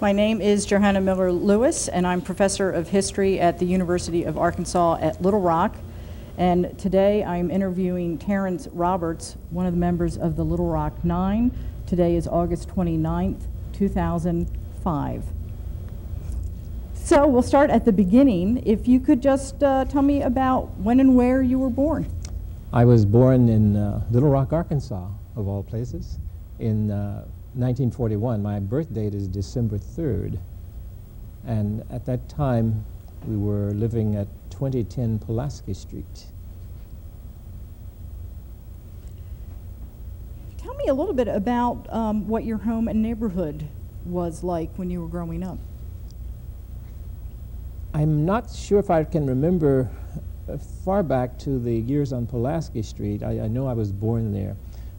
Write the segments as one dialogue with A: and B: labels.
A: My name is Johanna Miller-Lewis, and I'm professor of history at the University of Arkansas at Little Rock. And today I'm interviewing Terrence Roberts, one of the members of the Little Rock Nine. Today is August 29th, 2005. So we'll start at the beginning. If you could just tell me about when and where you were born.
B: I was born in Little Rock, Arkansas, of all places, in 1941. My birth date is December 3rd. And at that time, we were living at 2010 Pulaski Street.
A: Tell me a little bit about what your home and neighborhood was like when you were growing up.
B: I'm not sure if I can remember far back to the years on Pulaski Street. I know I was born there,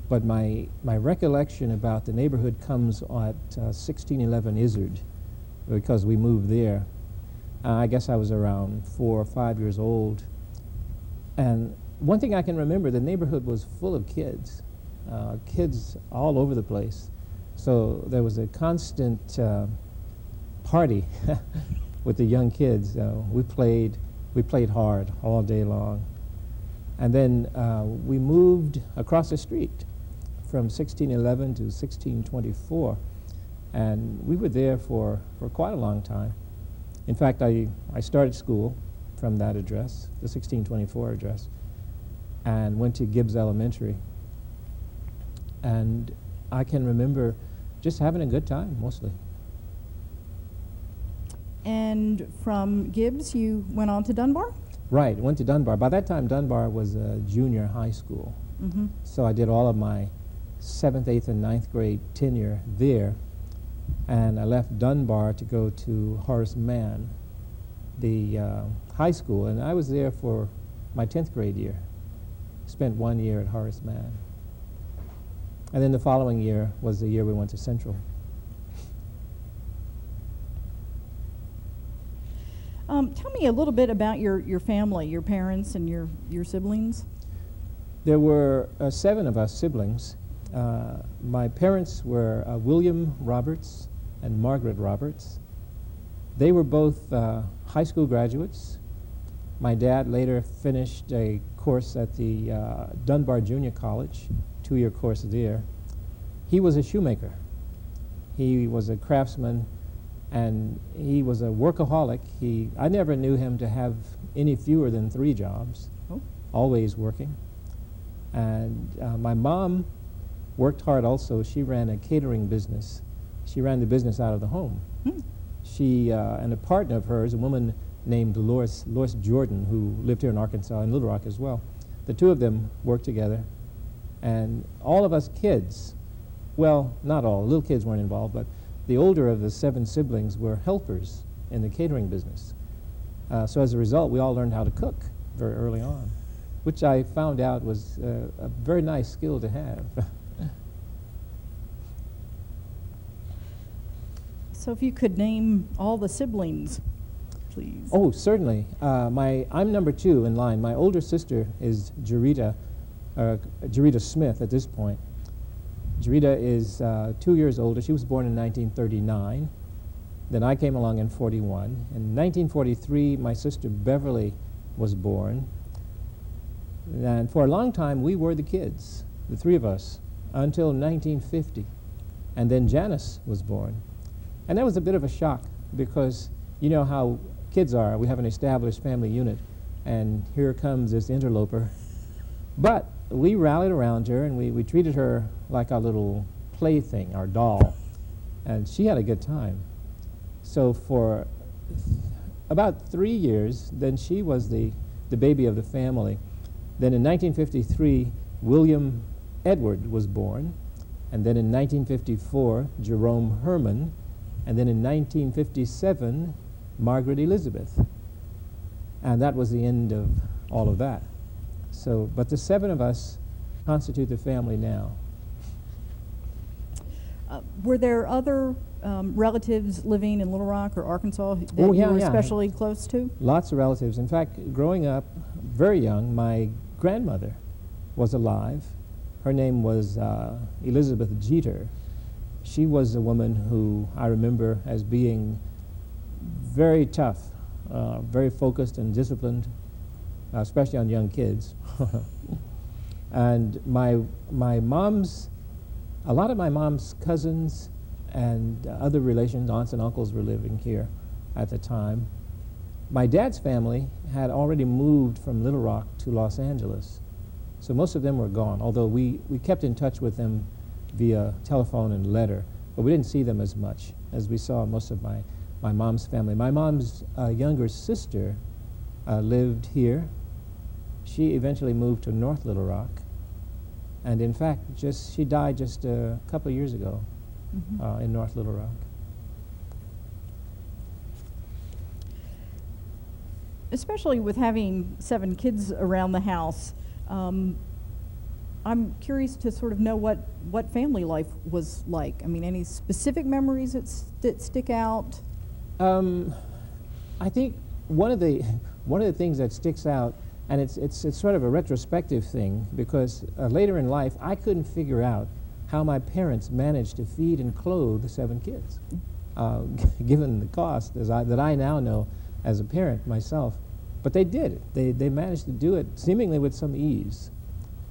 B: but my recollection about the neighborhood comes at 1611 Izzard, because we moved there. I guess I was around 4 or 5 years old. And one thing I can remember, the neighborhood was full of kids, kids all over the place. So there was a constant party with the young kids. We played hard all day long. And then we moved across the street from 1611 to 1624. And we were there for quite a long time. In fact, I started school from that address, the 1624 address, and went to Gibbs Elementary. And I can remember just having a good time, mostly.
A: And from Gibbs, you went on to Dunbar?
B: Right, went to Dunbar. By that time, Dunbar was a junior high school.
A: Mm-hmm.
B: So I did all of my 7th, 8th, and 9th grade tenure there. And I left Dunbar to go to Horace Mann, the high school, and I was there for my 10th grade year. Spent 1 year at Horace Mann. And then the following year was the year we went to Central.
A: Tell me a little bit about your family, your parents and your siblings.
B: There were 7 of us siblings. My parents were William Roberts and Margaret Roberts. They were both high school graduates. My dad later finished a course at the Dunbar Junior College, 2-year course there. He was a shoemaker. He was a craftsman, and he was a workaholic. I never knew him to have any fewer than 3 jobs, always working. And my mom worked hard also. She ran a catering business. She ran the business out of the home. She and a partner of hers, a woman named Lois Jordan, who lived here in Arkansas and Little Rock as well. The two of them worked together. And all of us kids, well, not all, little kids weren't involved, but the older of the 7 siblings were helpers in the catering business. So as a result, we all learned how to cook very early on, which I found out was a very nice skill to have.
A: So if you could name all the siblings, please.
B: Oh, certainly. I'm number 2 in line. My older sister is Jarita Smith at this point. Jarita is 2 years older. She was born in 1939. Then I came along in 41. In 1943, my sister Beverly was born. And for a long time, we were the kids, the 3 of us, until 1950. And then Janice was born. And that was a bit of a shock, because you know how kids are. We have an established family unit, and here comes this interloper. But we rallied around her, and we treated her like our little plaything, our doll. And she had a good time. So for about 3 years, then she was the baby of the family. Then in 1953, William Edward was born. And then in 1954, Jerome Herman. And then in 1957, Margaret Elizabeth. And that was the end of all of that. So, but the 7 of us constitute the family now.
A: Were there other relatives living in Little Rock or Arkansas that
B: you
A: were especially close to?
B: Lots of relatives. In fact, growing up very young, my grandmother was alive. Her name was Elizabeth Jeter. she was a woman who I remember as being very tough, very focused and disciplined, especially on young kids. And a lot of my mom's cousins and other relations, aunts and uncles, were living here at the time. My dad's family had already moved from Little Rock to Los Angeles, so most of them were gone, although we kept in touch with them via telephone and letter, but we didn't see them as much as we saw most of my mom's family. My mom's younger sister lived here. She eventually moved to North Little Rock, and in fact, she died just a couple of years ago in North Little Rock.
A: Especially with having 7 kids around the house, I'm curious to sort of know what family life was like. I mean, any specific memories that stick out?
B: I think one of the things that sticks out, and it's sort of a retrospective thing, because later in life I couldn't figure out how my parents managed to feed and clothe 7 kids, given the cost that I now know as a parent myself. But they did it. They managed to do it seemingly with some ease.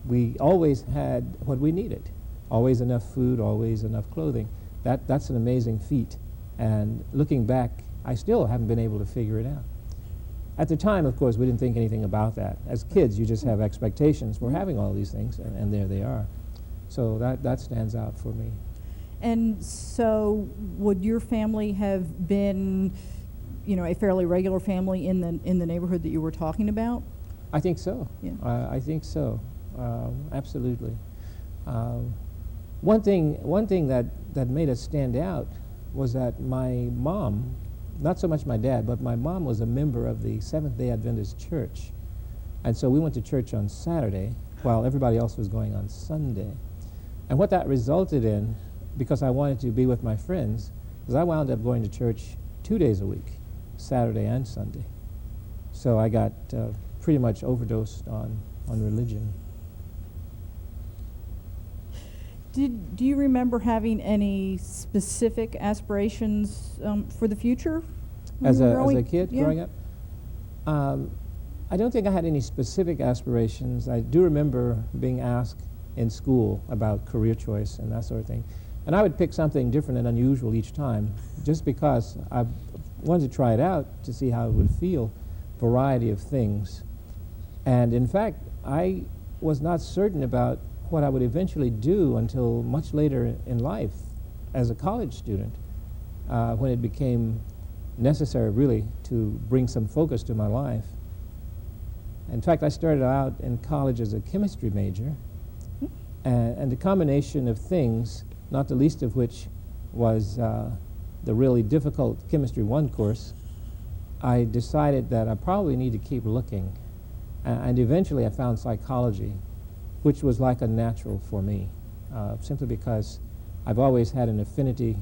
B: We always had what we needed, always enough food, always enough clothing. That's an amazing feat. And looking back, I still haven't been able to figure it out. At the time, of course, we didn't think anything about that. As kids, you just have expectations for having all these things, and there they are. So that stands out for me.
A: And so would your family have been, a fairly regular family in the neighborhood that you were talking about?
B: I think so.
A: Yeah.
B: I think so. Absolutely. One thing that made us stand out was that my mom, not so much my dad, but my mom was a member of the Seventh-day Adventist Church. And so we went to church on Saturday while everybody else was going on Sunday. And what that resulted in, because I wanted to be with my friends, is I wound up going to church 2 days a week, Saturday and Sunday. So I got pretty much overdosed on religion.
A: Do you remember having any specific aspirations for the future?
B: As a kid
A: Yeah.
B: growing up? I don't think I had any specific aspirations. I do remember being asked in school about career choice and that sort of thing. And I would pick something different and unusual each time, just because I wanted to try it out to see how it would feel, variety of things. And in fact, I was not certain about what I would eventually do until much later in life as a college student, when it became necessary really to bring some focus to my life. In fact, I started out in college as a chemistry major, and the combination of things, not the least of which was the really difficult Chemistry 1 course, I decided that I probably need to keep looking. And eventually I found psychology, which was like a natural for me, simply because I've always had an affinity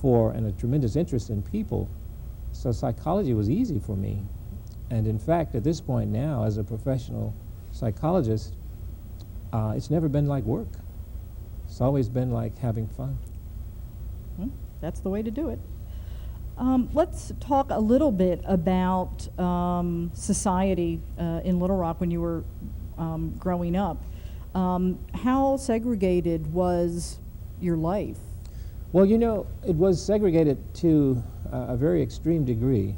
B: for and a tremendous interest in people. So psychology was easy for me. And in fact, at this point now, as a professional psychologist, it's never been like work. It's always been like having fun.
A: That's the way to do it. Let's talk a little bit about society in Little Rock when you were growing up. How segregated was your life?
B: Well, it was segregated to a very extreme degree,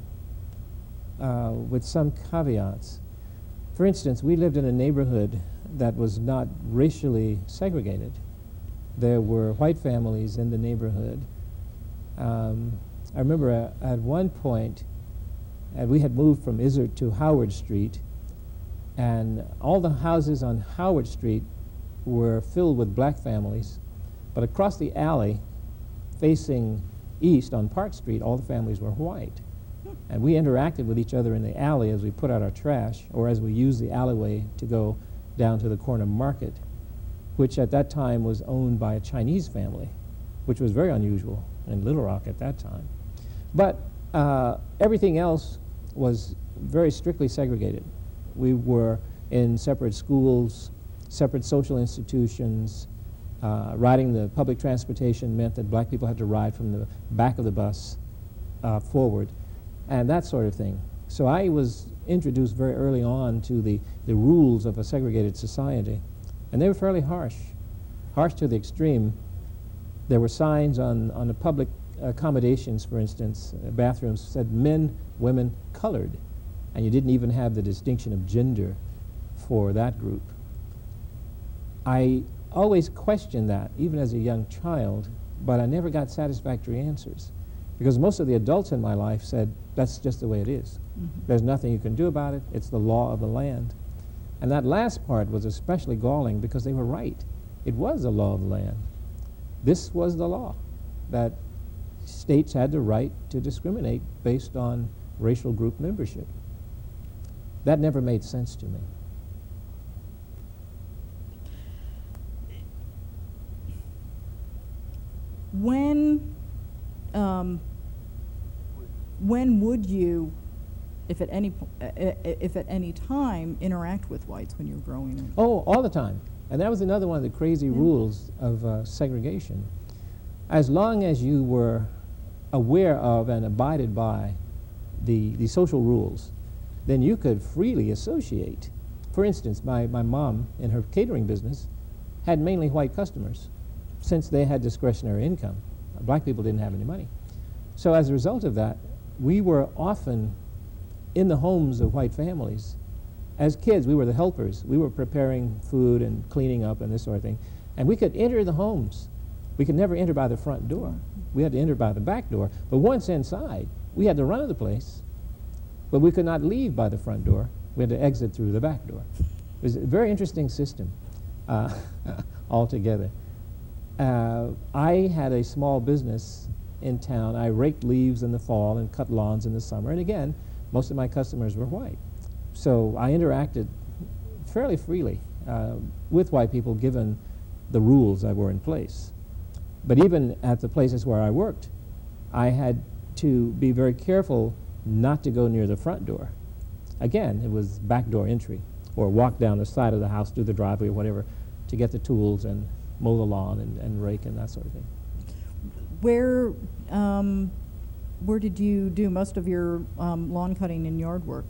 B: with some caveats. For instance, we lived in a neighborhood that was not racially segregated. There were white families in the neighborhood. I remember at one point, we had moved from Izzard to Howard Street, and all the houses on Howard Street were filled with black families, but across the alley, facing east on Park Street, all the families were white. And we interacted with each other in the alley as we put out our trash, or as we used the alleyway to go down to the corner market, which at that time was owned by a Chinese family, which was very unusual in Little Rock at that time. But everything else was very strictly segregated. We were in separate schools, separate social institutions. Riding the public transportation meant that black people had to ride from the back of the bus forward, and that sort of thing. So I was introduced very early on to the rules of a segregated society, and they were fairly harsh to the extreme. There were signs on the public accommodations, for instance, bathrooms said men, women, colored, and you didn't even have the distinction of gender for that group. I always questioned that, even as a young child, but I never got satisfactory answers, because most of the adults in my life said, that's just the way it is. There's nothing you can do about it. It's the law of the land. And that last part was especially galling because they were right. It was the law of the land. This was the law, that states had the right to discriminate based on racial group membership. That never made sense to me.
A: When would you, if at any time, interact with whites when you were growing up?
B: Oh, all the time. And that was another one of the crazy rules of segregation. As long as you were aware of and abided by the social rules, then you could freely associate. For instance, my mom, in her catering business, had mainly white customers, since they had discretionary income. Black people didn't have any money. So as a result of that, we were often in the homes of white families. As kids, we were the helpers. We were preparing food and cleaning up and this sort of thing. And we could enter the homes. We could never enter by the front door. We had to enter by the back door. But once inside, we had to run to the place, but we could not leave by the front door. We had to exit through the back door. It was a very interesting system altogether. I had a small business in town. I raked leaves in the fall and cut lawns in the summer. And again, most of my customers were white. So I interacted fairly freely with white people given the rules that were in place. But even at the places where I worked, I had to be very careful not to go near the front door. Again, it was back door entry, or walk down the side of the house, through the driveway or whatever, to get the tools and mow the lawn and rake and that sort of thing.
A: Where did you do most of your lawn cutting and yard work?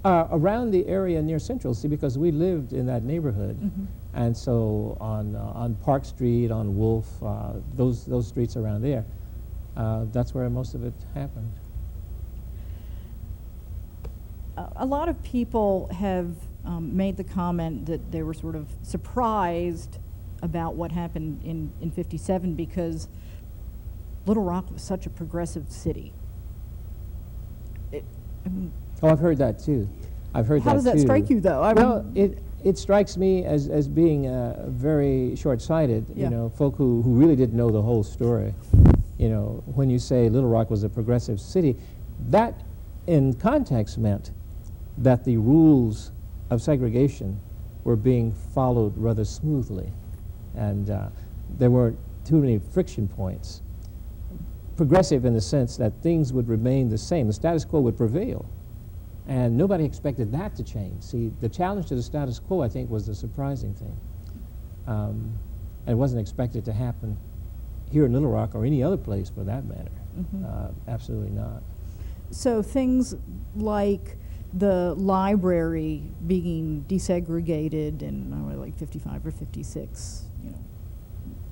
B: Around the area near Central, see, because we lived in that neighborhood, and so on Park Street, on Wolf, those streets around there, that's where most of it happened.
A: A lot of people have made the comment that they were sort of surprised about what happened in '57 because Little Rock was such a progressive city.
B: Oh, I've heard that too. I've heard that too.
A: How does that strike you, though?
B: Well, it strikes me as being very short-sighted.
A: Yeah.
B: You know, folk who really didn't know the whole story. You know, when you say Little Rock was a progressive city, that in context meant that the rules of segregation were being followed rather smoothly, and there weren't too many friction points. Progressive in the sense that things would remain the same. The status quo would prevail. And nobody expected that to change. See, the challenge to the status quo, I think, was the surprising thing. And it wasn't expected to happen here in Little Rock or any other place for that matter. Absolutely not.
A: So things like the library being desegregated in like 55 or 56, you know,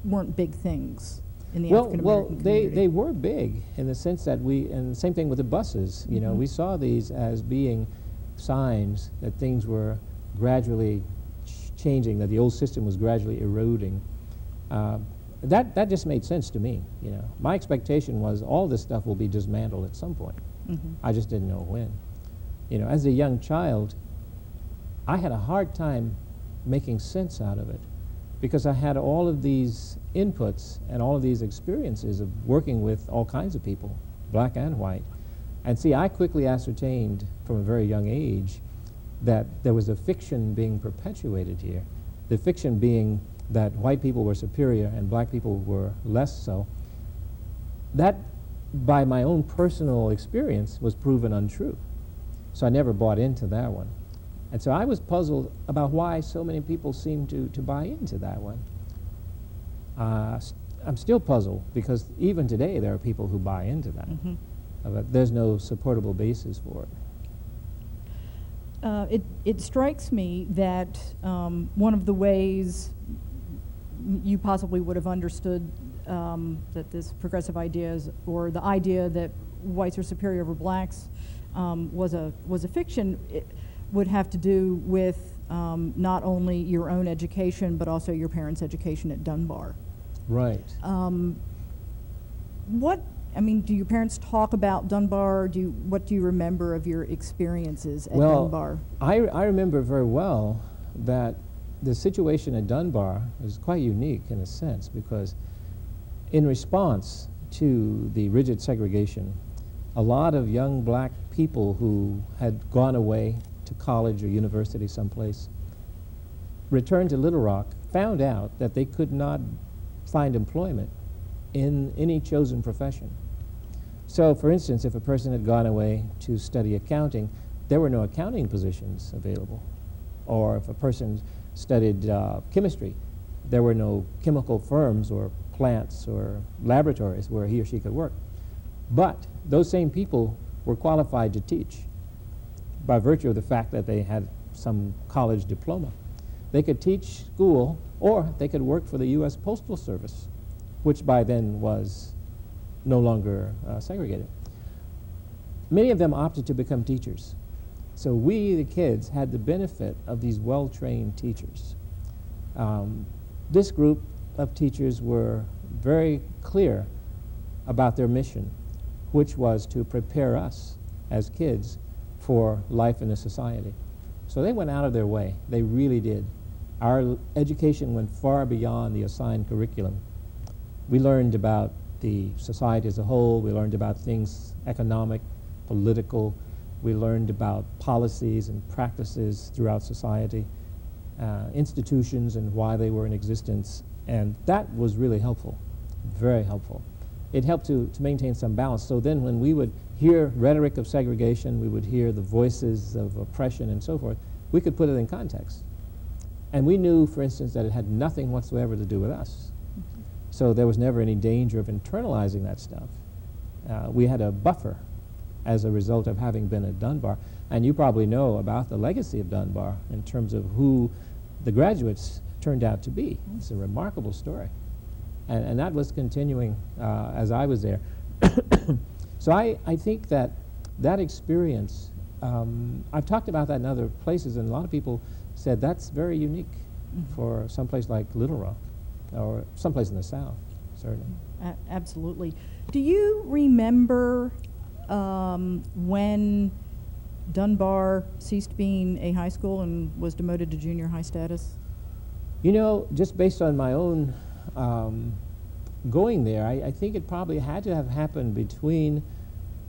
A: weren't big things in the African American community.
B: They were big in the sense that and same thing with the buses. You know, we saw these as being signs that things were gradually changing, that the old system was gradually eroding. That just made sense to me. You know, my expectation was all this stuff will be dismantled at some point. I just didn't know when. You know, as a young child, I had a hard time making sense out of it, because I had all of these inputs and all of these experiences of working with all kinds of people, black and white. And see, I quickly ascertained from a very young age that there was a fiction being perpetuated here. The fiction being that white people were superior and black people were less so. That, by my own personal experience, was proven untrue. So I never bought into that one. And so I was puzzled about why so many people seemed to buy into that one. I'm still puzzled because even today there are people who buy into that.
A: Mm-hmm.
B: But there's no supportable basis for it.
A: It strikes me that one of the ways you possibly would have understood that this progressive ideas, or the idea that whites are superior over blacks, was a fiction, it would have to do with not only your own education but also your parents' education at Dunbar.
B: Right.
A: Do your parents talk about Dunbar? What do you remember of your experiences at Dunbar?
B: I remember very well that the situation at Dunbar was quite unique in a sense, because in response to the rigid segregation, a lot of young black people who had gone away to college or university someplace returned to Little Rock, found out that they could not find employment in any chosen profession. So, for instance, if a person had gone away to study accounting, there were no accounting positions available. Or if a person studied chemistry, there were no chemical firms or plants or laboratories where he or she could work. But those same people were qualified to teach by virtue of the fact that they had some college diploma. They could teach school, or they could work for the U.S. Postal Service, which by then was no longer segregated. Many of them opted to become teachers. So we, the kids, had the benefit of these well-trained teachers. This group of teachers were very clear about their mission, which was to prepare us as kids for life in a society. So they went out of their way. They really did. Our education went far beyond the assigned curriculum. We learned about the society as a whole. We learned about things economic, political. We learned about policies and practices throughout society, institutions and why they were in existence. And that was really helpful, very helpful. It helped to maintain some balance. So then when we would hear rhetoric of segregation, we would hear the voices of oppression and so forth, we could put it in context. And we knew, for instance, that it had nothing whatsoever to do with us. Mm-hmm. So there was never any danger of internalizing that stuff. We had a buffer as a result of having been at Dunbar. And you probably know about the legacy of Dunbar in terms of who the graduates turned out to be. It's a remarkable story. And that was continuing as I was there. So I think that experience, I've talked about that in other places, and a lot of people said that's very unique mm-hmm. for someplace like Little Rock, or someplace in the South, certainly.
A: Absolutely. Do you remember when Dunbar ceased being a high school and was demoted to junior high status?
B: You know, just based on my own going there, I think it probably had to have happened between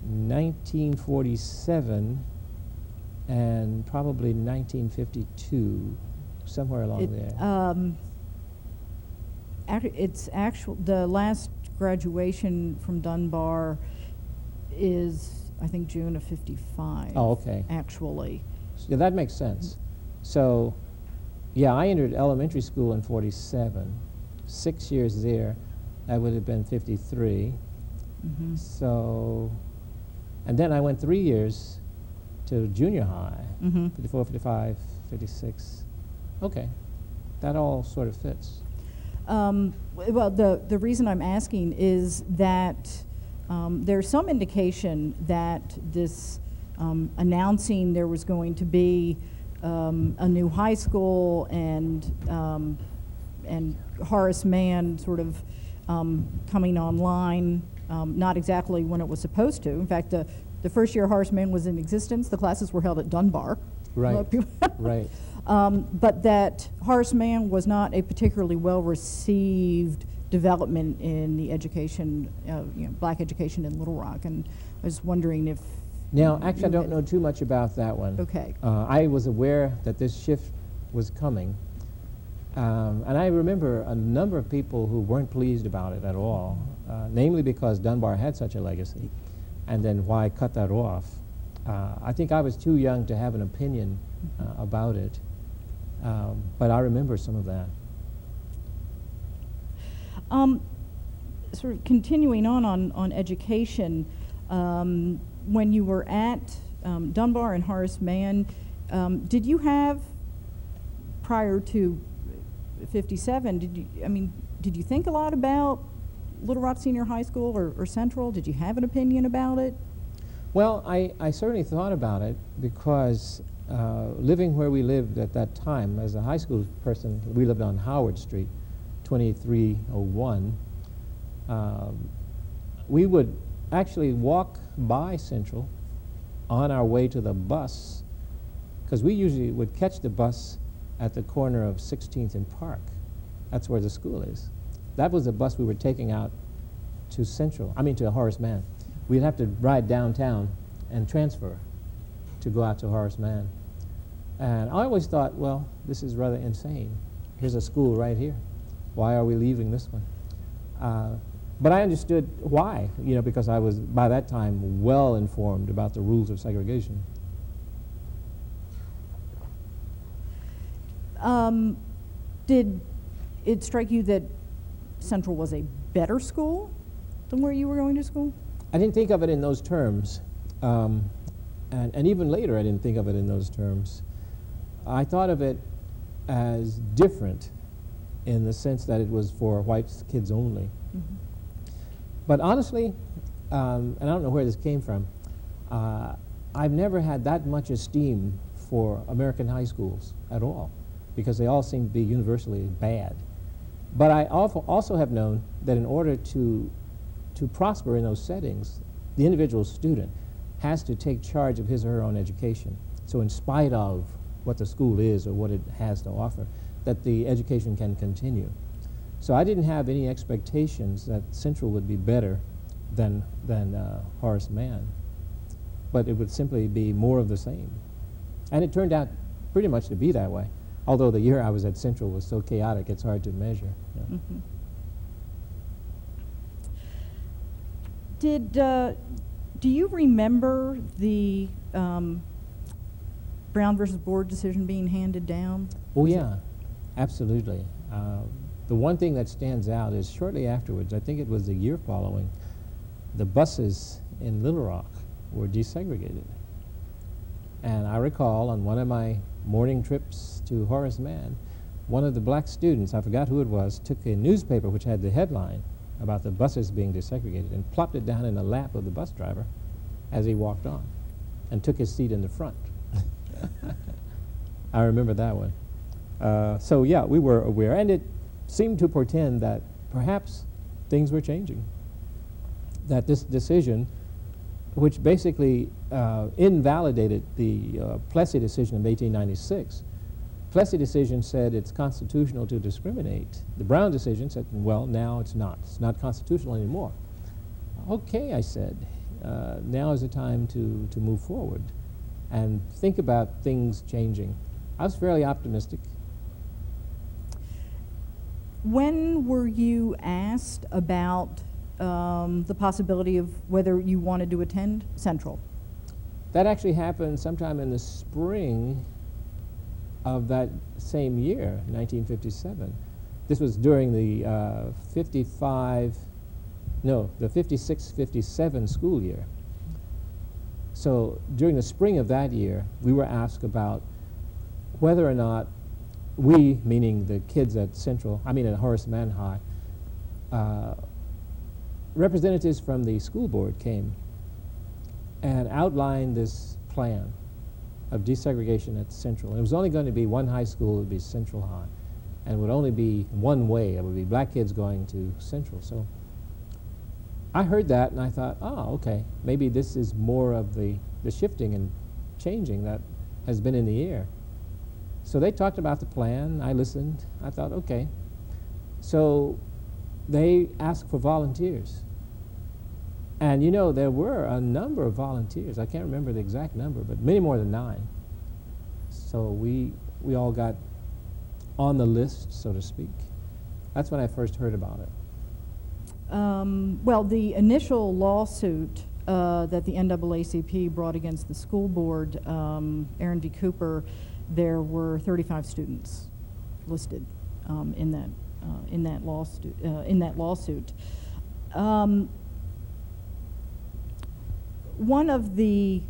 B: 1947 and probably 1952, somewhere along there.
A: The last graduation from Dunbar is, I think, June of '55.
B: Oh, okay.
A: Actually.
B: Yeah, that makes sense. So, yeah, I entered elementary school in '47. 6 years there. That would have been '53. Mm-hmm. So, and then I went 3 years to junior high, mm-hmm. 54, 55, 56. Okay, that all sort of fits.
A: Well, the reason I'm asking is that there's some indication that this announcing there was going to be a new high school and Horace Mann sort of coming online, not exactly when it was supposed to. In fact, the first year Horace Mann was in existence, the classes were held at Dunbar.
B: Right, right.
A: But that Horace Mann was not a particularly well-received development in the education, black education in Little Rock, and I was wondering if...
B: Now, actually, I don't know too much about that one.
A: Okay.
B: I was aware that this shift was coming, and I remember a number of people who weren't pleased about it at all, namely because Dunbar had such a legacy, and then why cut that off? I think I was too young to have an opinion about it, but I remember some of that.
A: Sort of continuing on education, when you were at Dunbar and Horace Mann, did you have, prior to 57, did you think a lot about Little Rock Senior High School or Central? Did you have an opinion about it?
B: Well, I certainly thought about it because living where we lived at that time, as a high school person, we lived on Howard Street, 2301. We would actually walk by Central on our way to the bus, because we usually would catch the bus at the corner of 16th and Park. That's where the school is. That was the bus we were taking out to to Horace Mann. We'd have to ride downtown and transfer to go out to Horace Mann. And I always thought, well, this is rather insane. Here's a school right here. Why are we leaving this one? But I understood why, because I was, by that time, well informed about the rules of segregation.
A: Did it strike you that Central was a better school than where you were going to school?
B: I didn't think of it in those terms. And even later, I didn't think of it in those terms. I thought of it as different in the sense that it was for white kids only.
A: Mm-hmm.
B: But honestly, and I don't know where this came from, I've never had that much esteem for American high schools at all, because they all seem to be universally bad. But I also have known that in order to prosper in those settings, the individual student has to take charge of his or her own education. So in spite of what the school is or what it has to offer, that the education can continue. So I didn't have any expectations that Central would be better than Horace Mann, but it would simply be more of the same. And it turned out pretty much to be that way, although the year I was at Central was so chaotic it's hard to measure. Yeah.
A: Mm-hmm. Do you remember the Brown versus Board decision being handed down?
B: Oh yeah, absolutely. The one thing that stands out is shortly afterwards, I think it was the year following, the buses in Little Rock were desegregated. And I recall on one of my morning trips to Horace Mann, one of the black students, I forgot who it was, took a newspaper which had the headline about the buses being desegregated and plopped it down in the lap of the bus driver as he walked on and took his seat in the front. I remember that one. So yeah, we were aware, and it seemed to portend that perhaps things were changing. That this decision, which basically invalidated the Plessy decision of 1896, Plessy decision said it's constitutional to discriminate. The Brown decision said, well, now it's not. It's not constitutional anymore. Okay, I said, now is the time to move forward and think about things changing. I was fairly optimistic.
A: When were you asked about the possibility of whether you wanted to attend Central?
B: That actually happened sometime in the spring of that same year, 1957. This was during the 56-57 school year. So during the spring of that year, we were asked about whether or not we, meaning the kids at at Horace Mann High, representatives from the school board came and outlined this plan of desegregation at Central. And it was only going to be one high school, it would be Central High, and it would only be one way. It would be black kids going to Central. So I heard that and I thought, oh, okay, maybe this is more of the shifting and changing that has been in the air. So they talked about the plan, I listened, I thought, okay. So they asked for volunteers. And there were a number of volunteers. I can't remember the exact number, but many more than 9. So we all got on the list, so to speak. That's when I first heard about it.
A: Well, the initial lawsuit that the NAACP brought against the school board, Aaron V. Cooper, there were 35 students listed in that in that lawsuit. One of the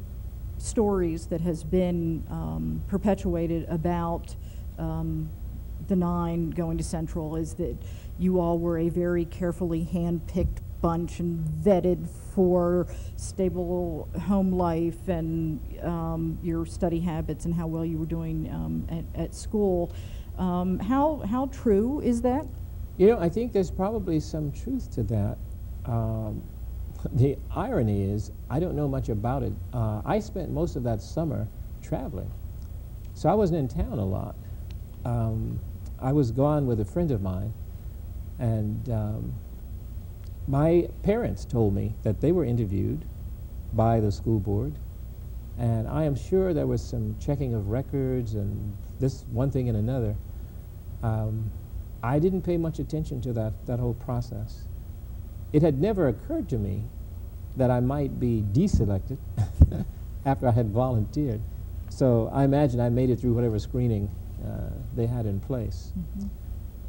A: stories that has been perpetuated about the Nine going to Central is that you all were a very carefully hand-picked bunch and vetted for stable home life and your study habits and how well you were doing at school. How true is that?
B: You know, I think there's probably some truth to that. The irony is, I don't know much about it. I spent most of that summer traveling, so I wasn't in town a lot. I was gone with a friend of mine, and my parents told me that they were interviewed by the school board, and I am sure there was some checking of records and this one thing and another. I didn't pay much attention to that whole process. It had never occurred to me that I might be deselected after I had volunteered. So I imagine I made it through whatever screening they had in place.
A: Mm-hmm.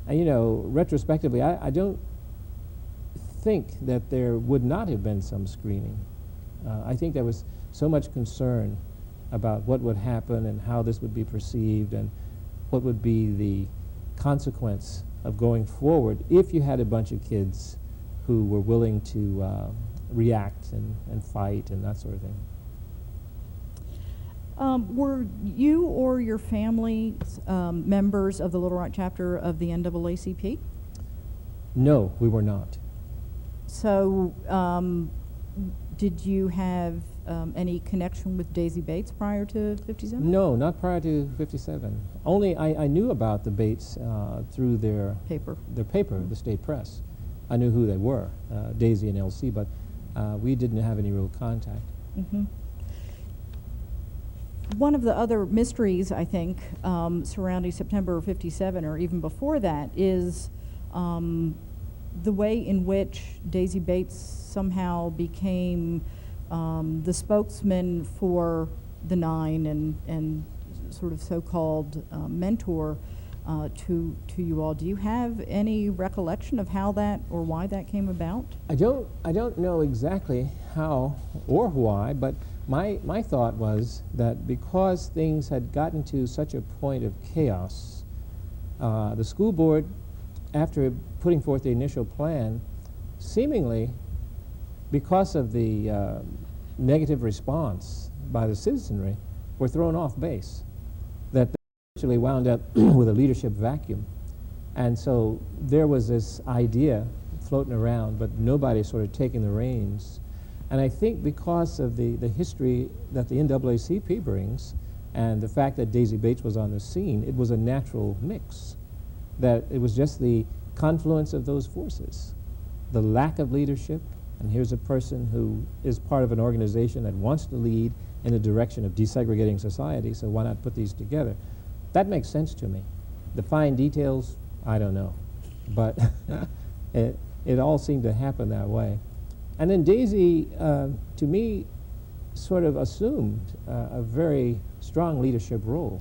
B: And you know, retrospectively, I don't think that there would not have been some screening. I think there was so much concern about what would happen and how this would be perceived and what would be the consequence of going forward if you had a bunch of kids who were willing to react and fight and that sort of thing.
A: Were you or your family members of the Little Rock chapter of the NAACP?
B: No, we were not.
A: So did you have any connection with Daisy Bates prior to 57?
B: No, not prior to 57. Only I knew about the Bates through their
A: Paper.
B: The state press. I knew who they were, Daisy and L.C., but we didn't have any real contact.
A: Mm-hmm. One of the other mysteries, I think, surrounding September of 57, or even before that, is the way in which Daisy Bates somehow became the spokesman for the Nine and sort of so-called mentor to you all. Do you have any recollection of how that or why that came about?
B: I don't know exactly how or why, but my thought was that because things had gotten to such a point of chaos, the school board, after putting forth the initial plan, seemingly because of the negative response by the citizenry, were thrown off base. That they actually wound up with a leadership vacuum. And so there was this idea floating around, but nobody sort of taking the reins. And I think because of the history that the NAACP brings and the fact that Daisy Bates was on the scene, it was a natural mix. That it was just the confluence of those forces. The lack of leadership, and here's a person who is part of an organization that wants to lead in the direction of desegregating society, so why not put these together? That makes sense to me. The fine details, I don't know. But it all seemed to happen that way. And then Daisy, to me, sort of assumed a very strong leadership role.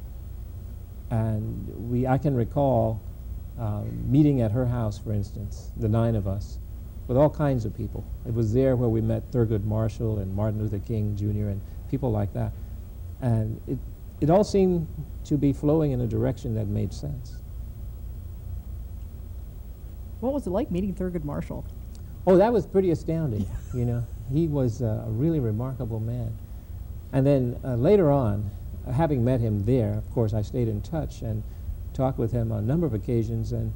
B: And I can recall meeting at her house, for instance, the 9 of us, with all kinds of people. It was there where we met Thurgood Marshall and Martin Luther King Jr. and people like that. And it all seemed to be flowing in a direction that made sense.
A: What was it like meeting Thurgood Marshall?
B: Oh, that was pretty astounding. You know, he was a really remarkable man. And then later on, having met him there, of course, I stayed in touch and talked with him on a number of occasions, and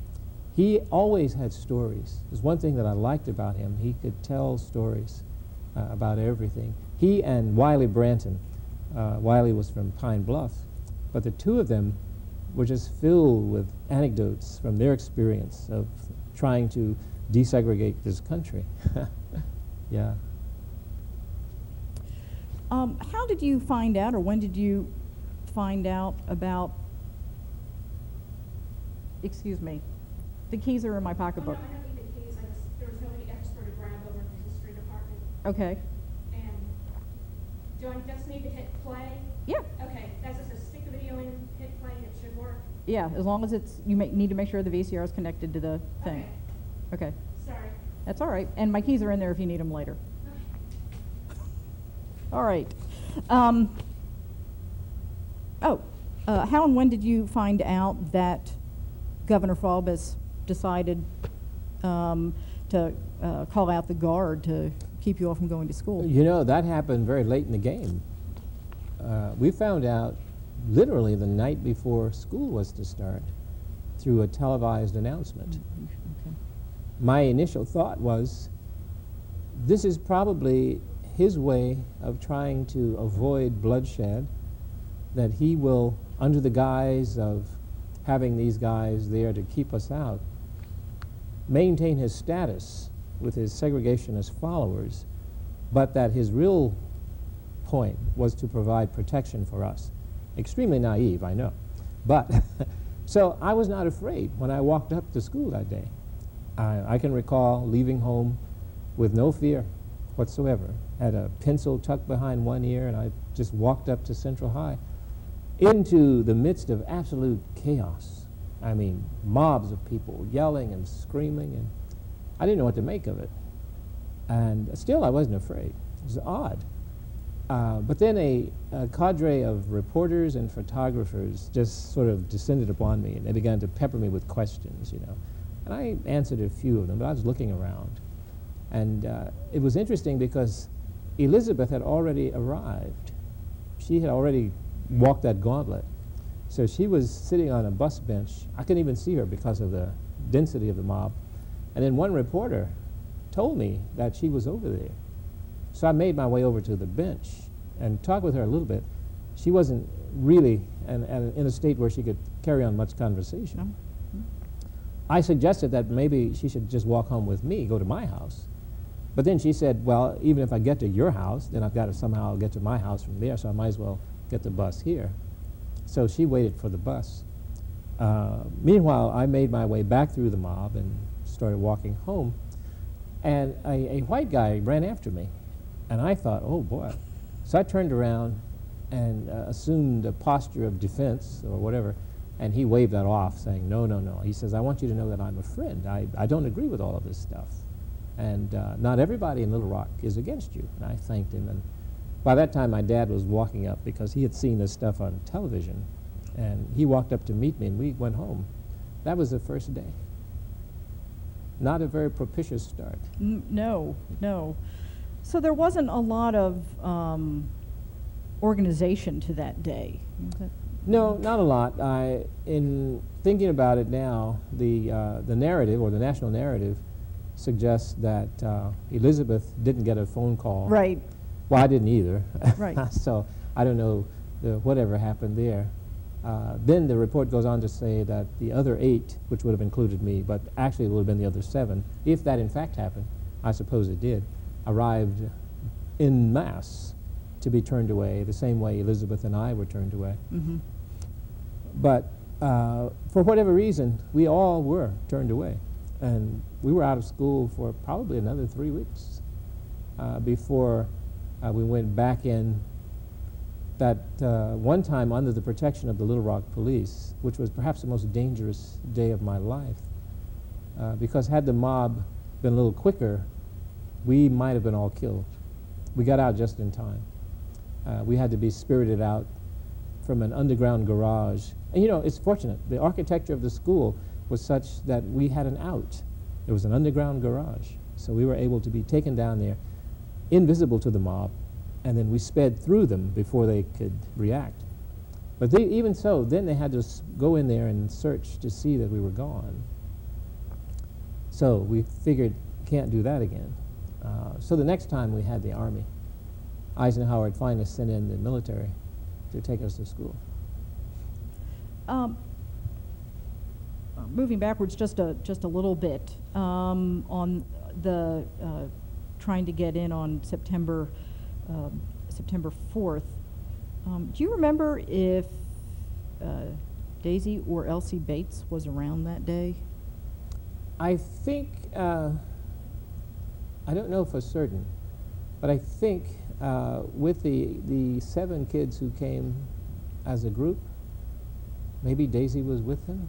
B: he always had stories. There's one thing that I liked about him. He could tell stories about everything. He and Wiley Branton. Wiley was from Pine Bluff, but the two of them were just filled with anecdotes from their experience of trying to desegregate this country. Yeah.
A: How did you find out, or when did you find out about, excuse me, the keys are in my pocketbook.
C: Oh, no, I don't need the keys. There was nobody extra to grab over in the history department.
A: Okay.
C: And do I just need to hit play?
A: Yeah.
C: Okay, that's just a stick the video in, hit play, and it should work.
A: Yeah, as long as it's, you need to make sure the VCR is connected to the thing. Okay,
C: Sorry.
A: that's all right. And my keys are in there if you need them later. All right. How and when did you find out that Governor Faubus decided to call out the guard to keep you all from going to school?
B: You know, that happened very late in the game. We found out literally the night before school was to start through a televised announcement.
A: Okay.
B: My initial thought was, this is probably his way of trying to avoid bloodshed, that he will, under the guise of having these guys there to keep us out, maintain his status with his segregationist followers, but that his real point was to provide protection for us. Extremely naive, I know. But, so I was not afraid when I walked up to school that day. I can recall leaving home with no fear whatsoever. Had a pencil tucked behind one ear, and I just walked up to Central High into the midst of absolute chaos. I mean, mobs of people yelling and screaming, and I didn't know what to make of it. And still, I wasn't afraid. It was odd. But then a cadre of reporters and photographers just sort of descended upon me, and they began to pepper me with questions, you know. And I answered a few of them, but I was looking around. And it was interesting because Elizabeth had already arrived. She had already walked that gauntlet. So she was sitting on a bus bench. I couldn't even see her because of the density of the mob. And then one reporter told me that she was over there. So I made my way over to the bench and talked with her a little bit. She wasn't really in a state where she could carry on much conversation.
A: No?
B: I suggested that maybe she should just walk home with me, go to my house. But then she said, well, even if I get to your house, then I've got to somehow get to my house from there, so I might as well get the bus here. So she waited for the bus. Meanwhile, I made my way back through the mob and started walking home. And a white guy ran after me. And I thought, oh boy. So I turned around and assumed a posture of defense or whatever, and he waved that off, saying, no, no, no. He says, I want you to know that I'm a friend. I don't agree with all of this stuff. And not everybody in Little Rock is against you. And I thanked him. And by that time, my dad was walking up because he had seen this stuff on television. And he walked up to meet me, and we went home. That was the first day. Not a very propitious start.
A: No, no. So there wasn't a lot of organization to that day.
B: No, not a lot. In thinking about it now, the narrative, or the national narrative, suggests that Elizabeth didn't get a phone call.
A: Right.
B: Well, I didn't either.
A: Right.
B: So I don't know whatever happened there. Then the report goes on to say that the other 8, which would have included me, but actually it would have been the other 7, if that in fact happened, I suppose it did, arrived en masse to be turned away, the same way Elizabeth and I were turned away.
A: Mm-hmm.
B: But for whatever reason, we all were turned away. And we were out of school for probably another 3 weeks before we went back in. That one time under the protection of the Little Rock police, which was perhaps the most dangerous day of my life, because had the mob been a little quicker, we might have been all killed. We got out just in time. We had to be spirited out from an underground garage. And you know, it's fortunate. The architecture of the school was such that we had an out. There was an underground garage. So we were able to be taken down there, invisible to the mob, and then we sped through them before they could react. But even so, then they had to go in there and search to see that we were gone. So we figured, can't do that again. So the next time we had the Army, Eisenhower had finally sent in the military to take us to school.
A: Moving backwards just a little bit on the trying to get in on September 4th. Do you remember if Daisy or Elsie Bates was around that day?
B: I think, I don't know for certain, but I think with the 7 kids who came as a group, maybe Daisy was with him?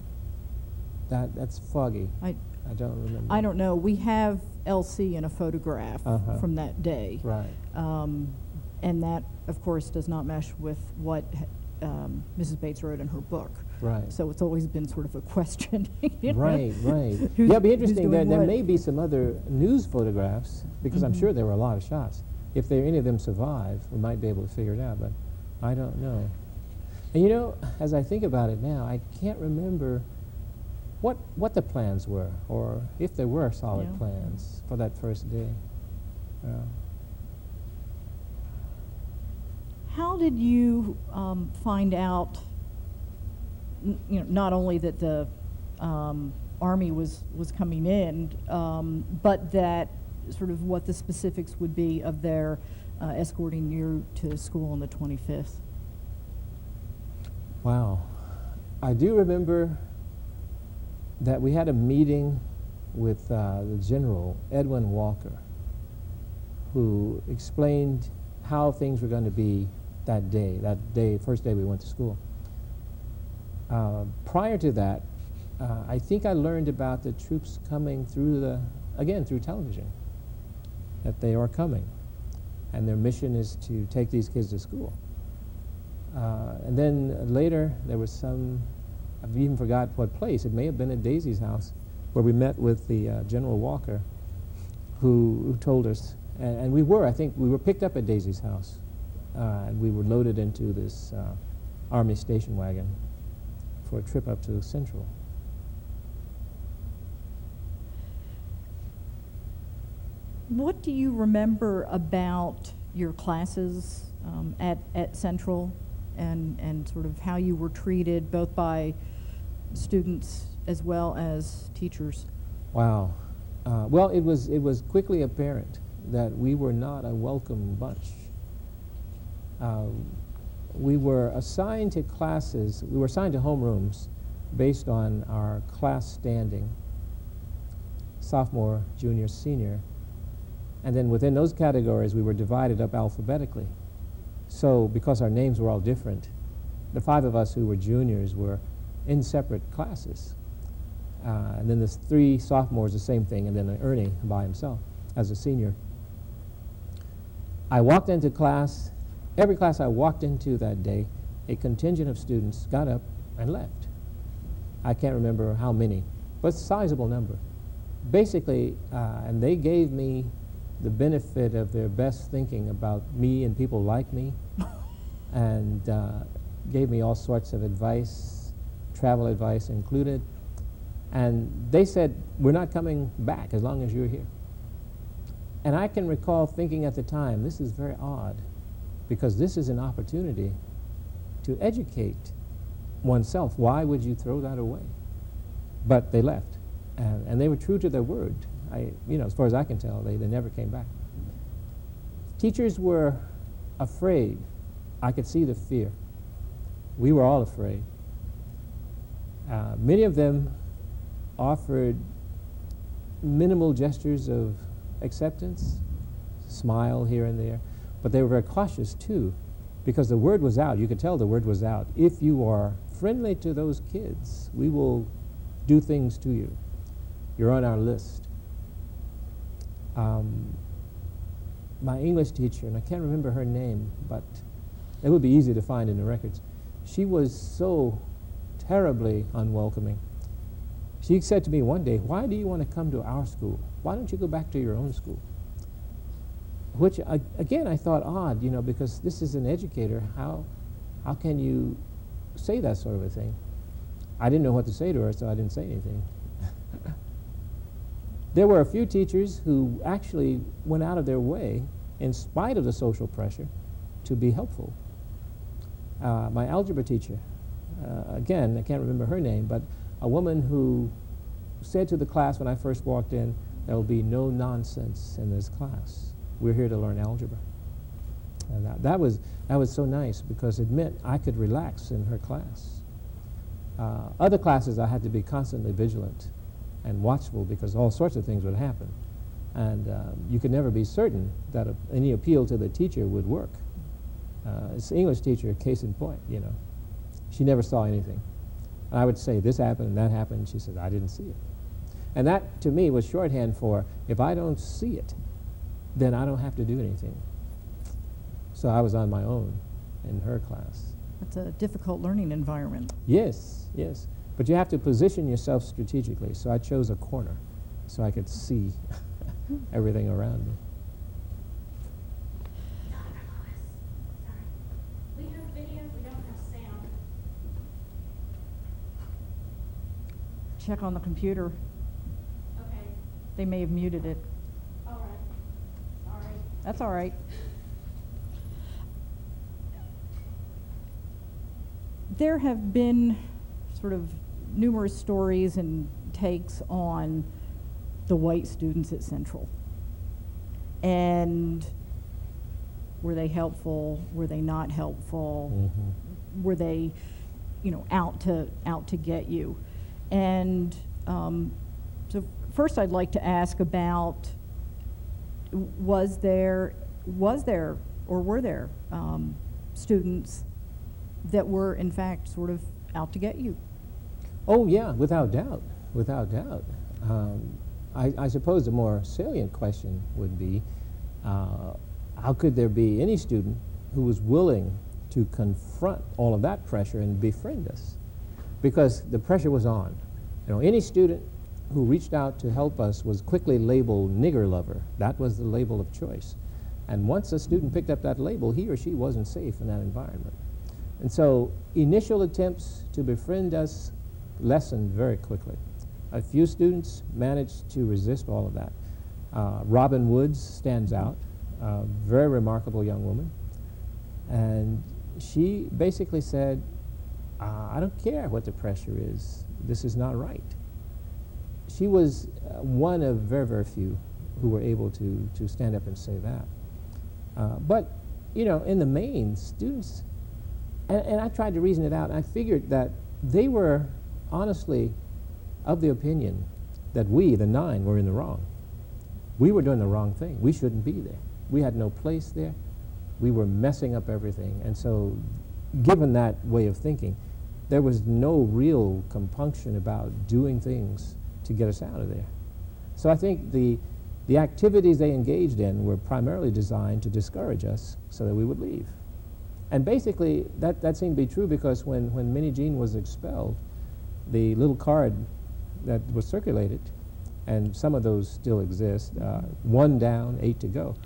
B: That's foggy. I don't remember.
A: I don't know. We have LC in a photograph from that day.
B: Right.
A: And that, of course, does not mesh with what Mrs. Bates wrote in her book.
B: Right.
A: So it's always been sort of a question. You know?
B: Right.
A: Who's-
B: Yeah, it'd be
A: who's
B: interesting.
A: doing
B: There
A: what?
B: may be some other news photographs, because I'm sure there were a lot of shots. If any of them survive, we might be able to figure it out, but I don't know. And you know, as I think about it now, I can't remember what the plans were, or if there were solid
A: Yeah.
B: plans for that first day.
A: How did you find out, you know, not only that the Army was coming in, but that sort of what the specifics would be of their escorting you to school on the 25th?
B: Wow. I do remember that we had a meeting with the General, Edwin Walker, who explained how things were going to be that day, first day we went to school. Prior to that, I think I learned about the troops coming through through television, that they are coming, and their mission is to take these kids to school. And then later, there was I've even forgot what place. It may have been at Daisy's house, where we met with the General Walker, who told us, and I think we were picked up at Daisy's house, and we were loaded into this Army station wagon for a trip up to Central.
A: What do you remember about your classes at Central, and sort of how you were treated both by students as well as teachers?
B: Wow. Well, it was quickly apparent that we were not a welcome bunch. We were assigned to classes, we were assigned to homerooms based on our class standing, sophomore, junior, senior. And then within those categories, we were divided up alphabetically. So because our names were all different, the 5 of us who were juniors were in separate classes. And then the 3 sophomores, the same thing, and then Ernie by himself as a senior. I walked into class. Every class I walked into that day, a contingent of students got up and left. I can't remember how many, but it's a sizable number. Basically, and they gave me the benefit of their best thinking about me and people like me, and gave me all sorts of advice, travel advice included. And they said, we're not coming back as long as you're here. And I can recall thinking at the time, this is very odd, because this is an opportunity to educate oneself. Why would you throw that away? But they left, and they were true to their word. As far as I can tell, they never came back. Teachers were afraid. I could see the fear. We were all afraid. Many of them offered minimal gestures of acceptance, smile here and there, but they were very cautious too, because the word was out. You could tell the word was out. If you are friendly to those kids, we will do things to you. You're on our list. My English teacher, and I can't remember her name, but it would be easy to find in the records. She was so terribly unwelcoming. She said to me one day, "Why do you want to come to our school? Why don't you go back to your own school?" Which, again, I thought odd, because this is an educator. How can you say that sort of a thing? I didn't know what to say to her, so I didn't say anything. There were a few teachers who actually went out of their way, in spite of the social pressure, to be helpful. My algebra teacher, again, I can't remember her name, but a woman who said to the class when I first walked in, there will be no nonsense in this class. We're here to learn algebra. And that was so nice, because it meant I could relax in her class. Other classes I had to be constantly vigilant and watchful, because all sorts of things would happen. And you could never be certain that any appeal to the teacher would work. It's English teacher, case in point, She never saw anything. And I would say, this happened and that happened. She said, I didn't see it. And that, to me, was shorthand for, if I don't see it, then I don't have to do anything. So I was on my own in her class.
A: That's a difficult learning environment.
B: Yes, yes. But you have to position yourself strategically. So I chose a corner so I could see everything around me.
C: Sorry. We have video, we don't have sound.
A: Check on the computer.
C: Okay,
A: They may have muted it.
C: all right. Sorry.
A: That's all right. There have been sort of numerous stories and takes on the white students at Central. And were they helpful? Were they not helpful? Were they, out to get you? And so first I'd like to ask about, was there or were there students that were in fact sort of out to get you?
B: Oh yeah, without doubt, without doubt. I suppose the more salient question would be, how could there be any student who was willing to confront all of that pressure and befriend us? Because the pressure was on. Any student who reached out to help us was quickly labeled nigger lover. That was the label of choice. And once a student picked up that label, he or she wasn't safe in that environment. And so initial attempts to befriend us lessened very quickly. A few students managed to resist all of that. Robin Woods stands out, a very remarkable young woman. And she basically said, I don't care what the pressure is. This is not right. She was one of very, very few who were able to stand up and say that. But, in the main, students, and I tried to reason it out, and I figured that they were honestly of the opinion that we, the 9, were in the wrong. We were doing the wrong thing. We shouldn't be there. We had no place there. We were messing up everything. And so, given that way of thinking, there was no real compunction about doing things to get us out of there. So I think the activities they engaged in were primarily designed to discourage us so that we would leave. And basically, that seemed to be true because when Minnie Jean was expelled, the little card that was circulated, and some of those still exist, 1 down, 8 to go,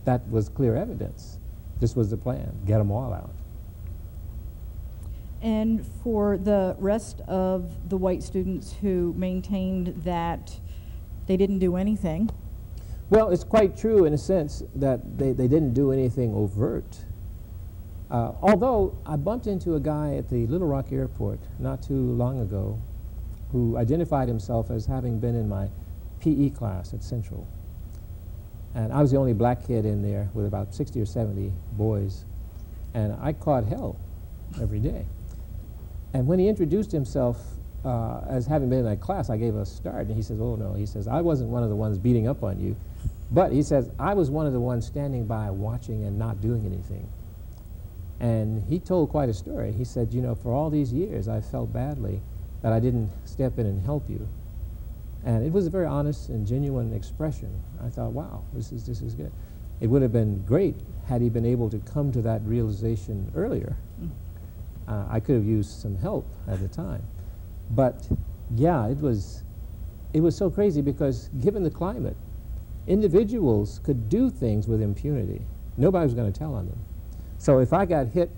B: that was clear evidence. This was the plan, get them all out.
A: And for the rest of the white students who maintained that they didn't do anything?
B: Well, it's quite true in a sense that they didn't do anything overt. Although I bumped into a guy at the Little Rock airport not too long ago who identified himself as having been in my PE class at Central. And I was the only black kid in there with about 60 or 70 boys. And I caught hell every day. And when he introduced himself as having been in that class, I gave a start. And he says, oh, no. He says, I wasn't one of the ones beating up on you. But he says, I was one of the ones standing by watching and not doing anything. And he told quite a story. He said, for all these years, I felt badly that I didn't step in and help you. And it was a very honest and genuine expression. I thought, wow, this is good. It would have been great had he been able to come to that realization earlier. I could have used some help at the time. But yeah, it was so crazy because given the climate, individuals could do things with impunity. Nobody was going to tell on them. So if I got hit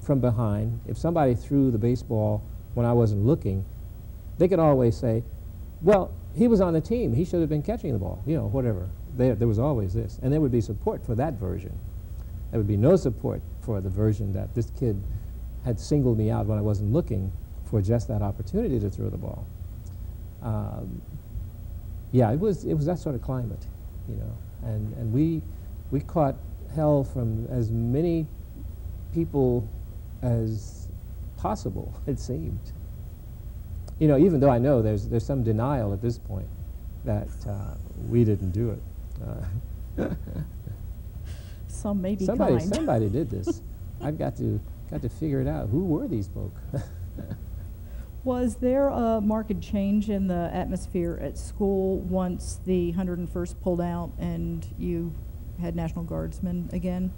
B: from behind, if somebody threw the baseball when I wasn't looking, they could always say, well, he was on the team. He should have been catching the ball, whatever. There was always this. And there would be support for that version. There would be no support for the version that this kid had singled me out when I wasn't looking for just that opportunity to throw the ball. Yeah, it was that sort of climate, and we caught hell from as many people as possible, it seemed. Even though I know there's some denial at this point that we didn't do it.
A: Some may be kind.
B: Somebody did this. I've got to figure it out. Who were these folk?
A: Was there a marked change in the atmosphere at school once the 101st pulled out and you had National Guardsmen again?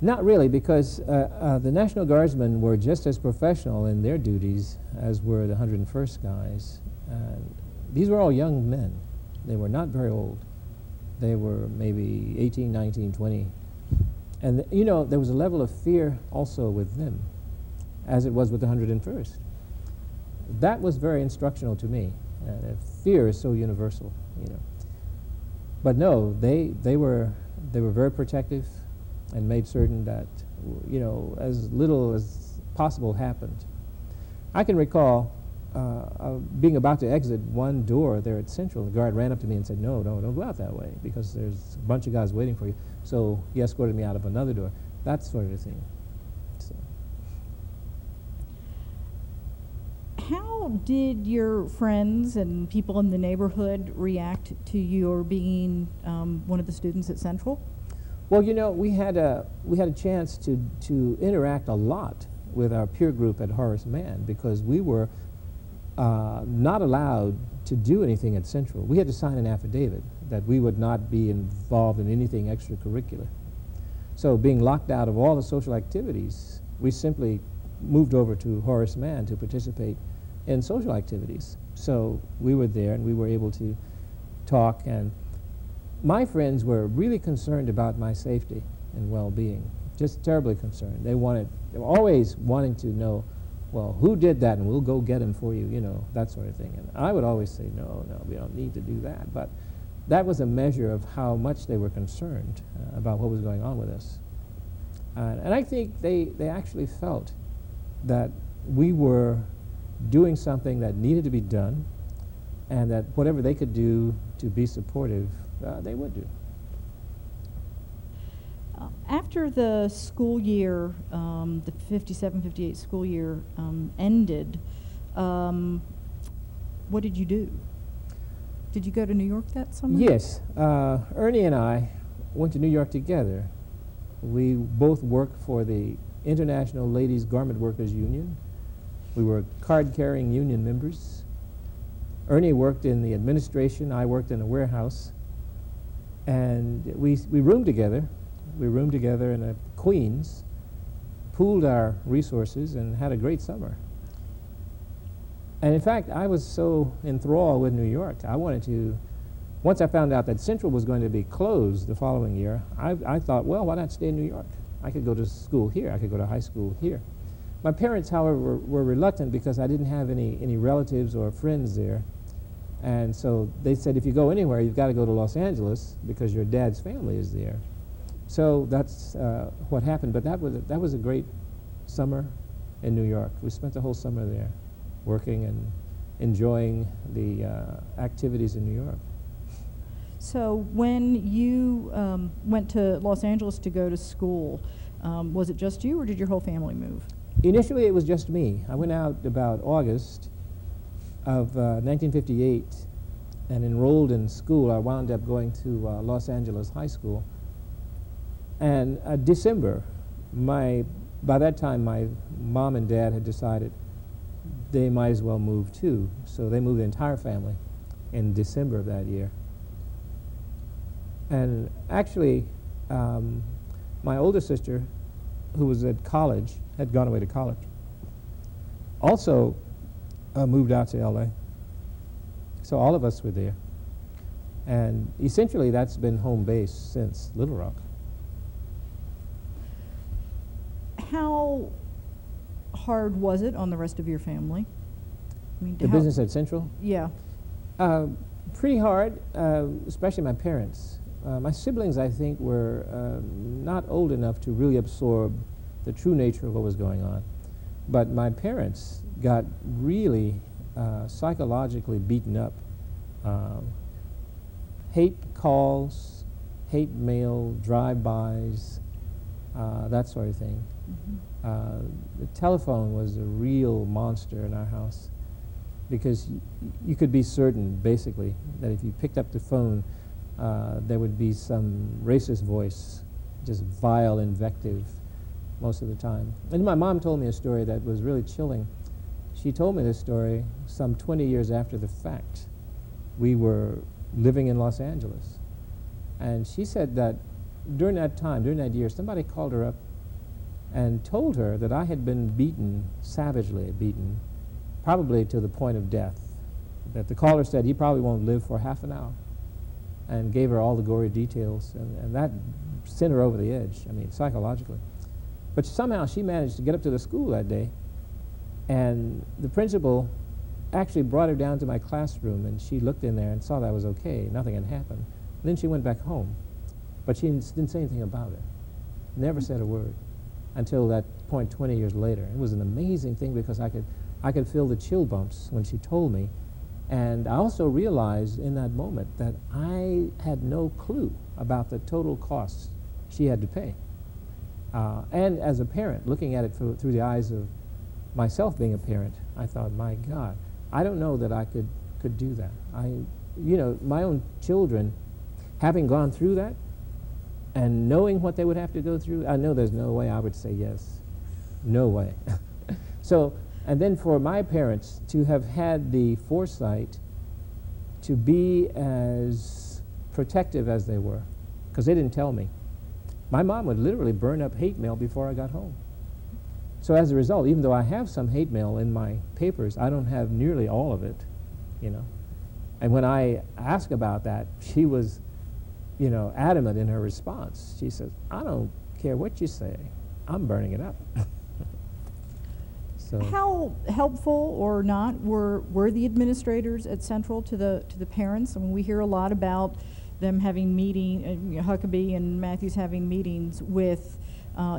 B: Not really, because the National Guardsmen were just as professional in their duties as were the 101st guys. These were all young men. They were not very old. They were maybe 18, 19, 20. And, you know, there was a level of fear also with them, as it was with the 101st. That was very instructional to me. Fear is so universal, you know. But no, they were very protective and made certain that, you know, as little as possible happened. I can recall being about to exit one door there at Central. The guard ran up to me and said, no, don't go out that way, because there's a bunch of guys waiting for you. So he escorted me out of another door. That sort of thing. So.
A: How did your friends and people in the neighborhood react to your being one of the students at Central?
B: Well, you know, we had a chance to interact a lot with our peer group at Horace Mann, because we were not allowed to do anything at Central. We had to sign an affidavit that we would not be involved in anything extracurricular. So being locked out of all the social activities, we simply moved over to Horace Mann to participate in social activities. So we were there and we were able to talk, and my friends were really concerned about my safety and well-being, just terribly concerned. They were always wanting to know, well, who did that, and we'll go get him for you, you know, that sort of thing. And I would always say, no, we don't need to do that. But that was a measure of how much they were concerned about what was going on with us. And I think they actually felt that we were doing something that needed to be done, and that whatever they could do to be supportive, they would do.
A: After the school year, the 57-58 school year ended, what did you do? Did you go to New York that summer?
B: Yes. Ernie and I went to New York together. We both worked for the International Ladies Garment Workers Union. We were card-carrying union members. Ernie worked in the administration. I worked in a warehouse. And we roomed together. We roomed together in Queens, pooled our resources, and had a great summer. And in fact, I was so enthralled with New York, I wanted to, once I found out that Central was going to be closed the following year, I thought, well, why not stay in New York? I could go to school here. I could go to high school here. My parents, however, were reluctant because I didn't have any relatives or friends there. And so they said, if you go anywhere, you've got to go to Los Angeles because your dad's family is there. So that's what happened. But that was a great summer in New York. We spent the whole summer there, working and enjoying the activities in New York.
A: So when you went to Los Angeles to go to school, was it just you, or did your whole family move?
B: Initially, it was just me. I went out about August of 1958 and enrolled in school. I wound up going to Los Angeles High School. And December, by that time, my mom and dad had decided they might as well move too. So they moved the entire family in December of that year. And actually, my older sister, who was at college, had gone away to college, also moved out to LA. So all of us were there. And essentially, that's been home base since Little Rock.
A: How hard was it on the rest of your family? I mean,
B: The business at Central?
A: Yeah.
B: Pretty hard, especially my parents. My siblings, I think, were not old enough to really absorb the true nature of what was going on. But my parents got really psychologically beaten up. Hate calls, hate mail, drive-bys, that sort of thing. The telephone was a real monster in our house, because you could be certain, basically, that if you picked up the phone, there would be some racist voice, just vile invective most of the time. And my mom told me a story that was really chilling. she told me this story some 20 years after the fact. We were living in Los Angeles. And she said that during that time, during that year, somebody called her up and told her that I had been beaten, savagely beaten, probably to the point of death. That the caller said he probably won't live for half an hour, and gave her all the gory details, and that sent her over the edge, I mean, psychologically. But somehow she managed to get up to the school that day, and the principal actually brought her down to my classroom, and she looked in there and saw that I was okay, nothing had happened. And then she went back home, but she didn't say anything about it, never said a word until that point 20 years later. It was an amazing thing because I could feel the chill bumps when she told me. And I also realized in that moment that I had no clue about the total costs she had to pay. And as a parent, looking at it through the eyes of myself being a parent, I thought, my God, I don't know that I could do that. My own children, having gone through that and knowing what they would have to go through, I know there's no way I would say yes. No way. So, and then for my parents to have had the foresight to be as protective as they were, because they didn't tell me. My mom would literally burn up hate mail before I got home. So as a result, even though I have some hate mail in my papers, I don't have nearly all of it, you know. And when I asked about that, she was, adamant in her response. She says, I don't care what you say, I'm burning it up. So
A: How helpful or not were the administrators at Central to the parents? I mean, we hear a lot about them having Huckabee and Matthews having meetings with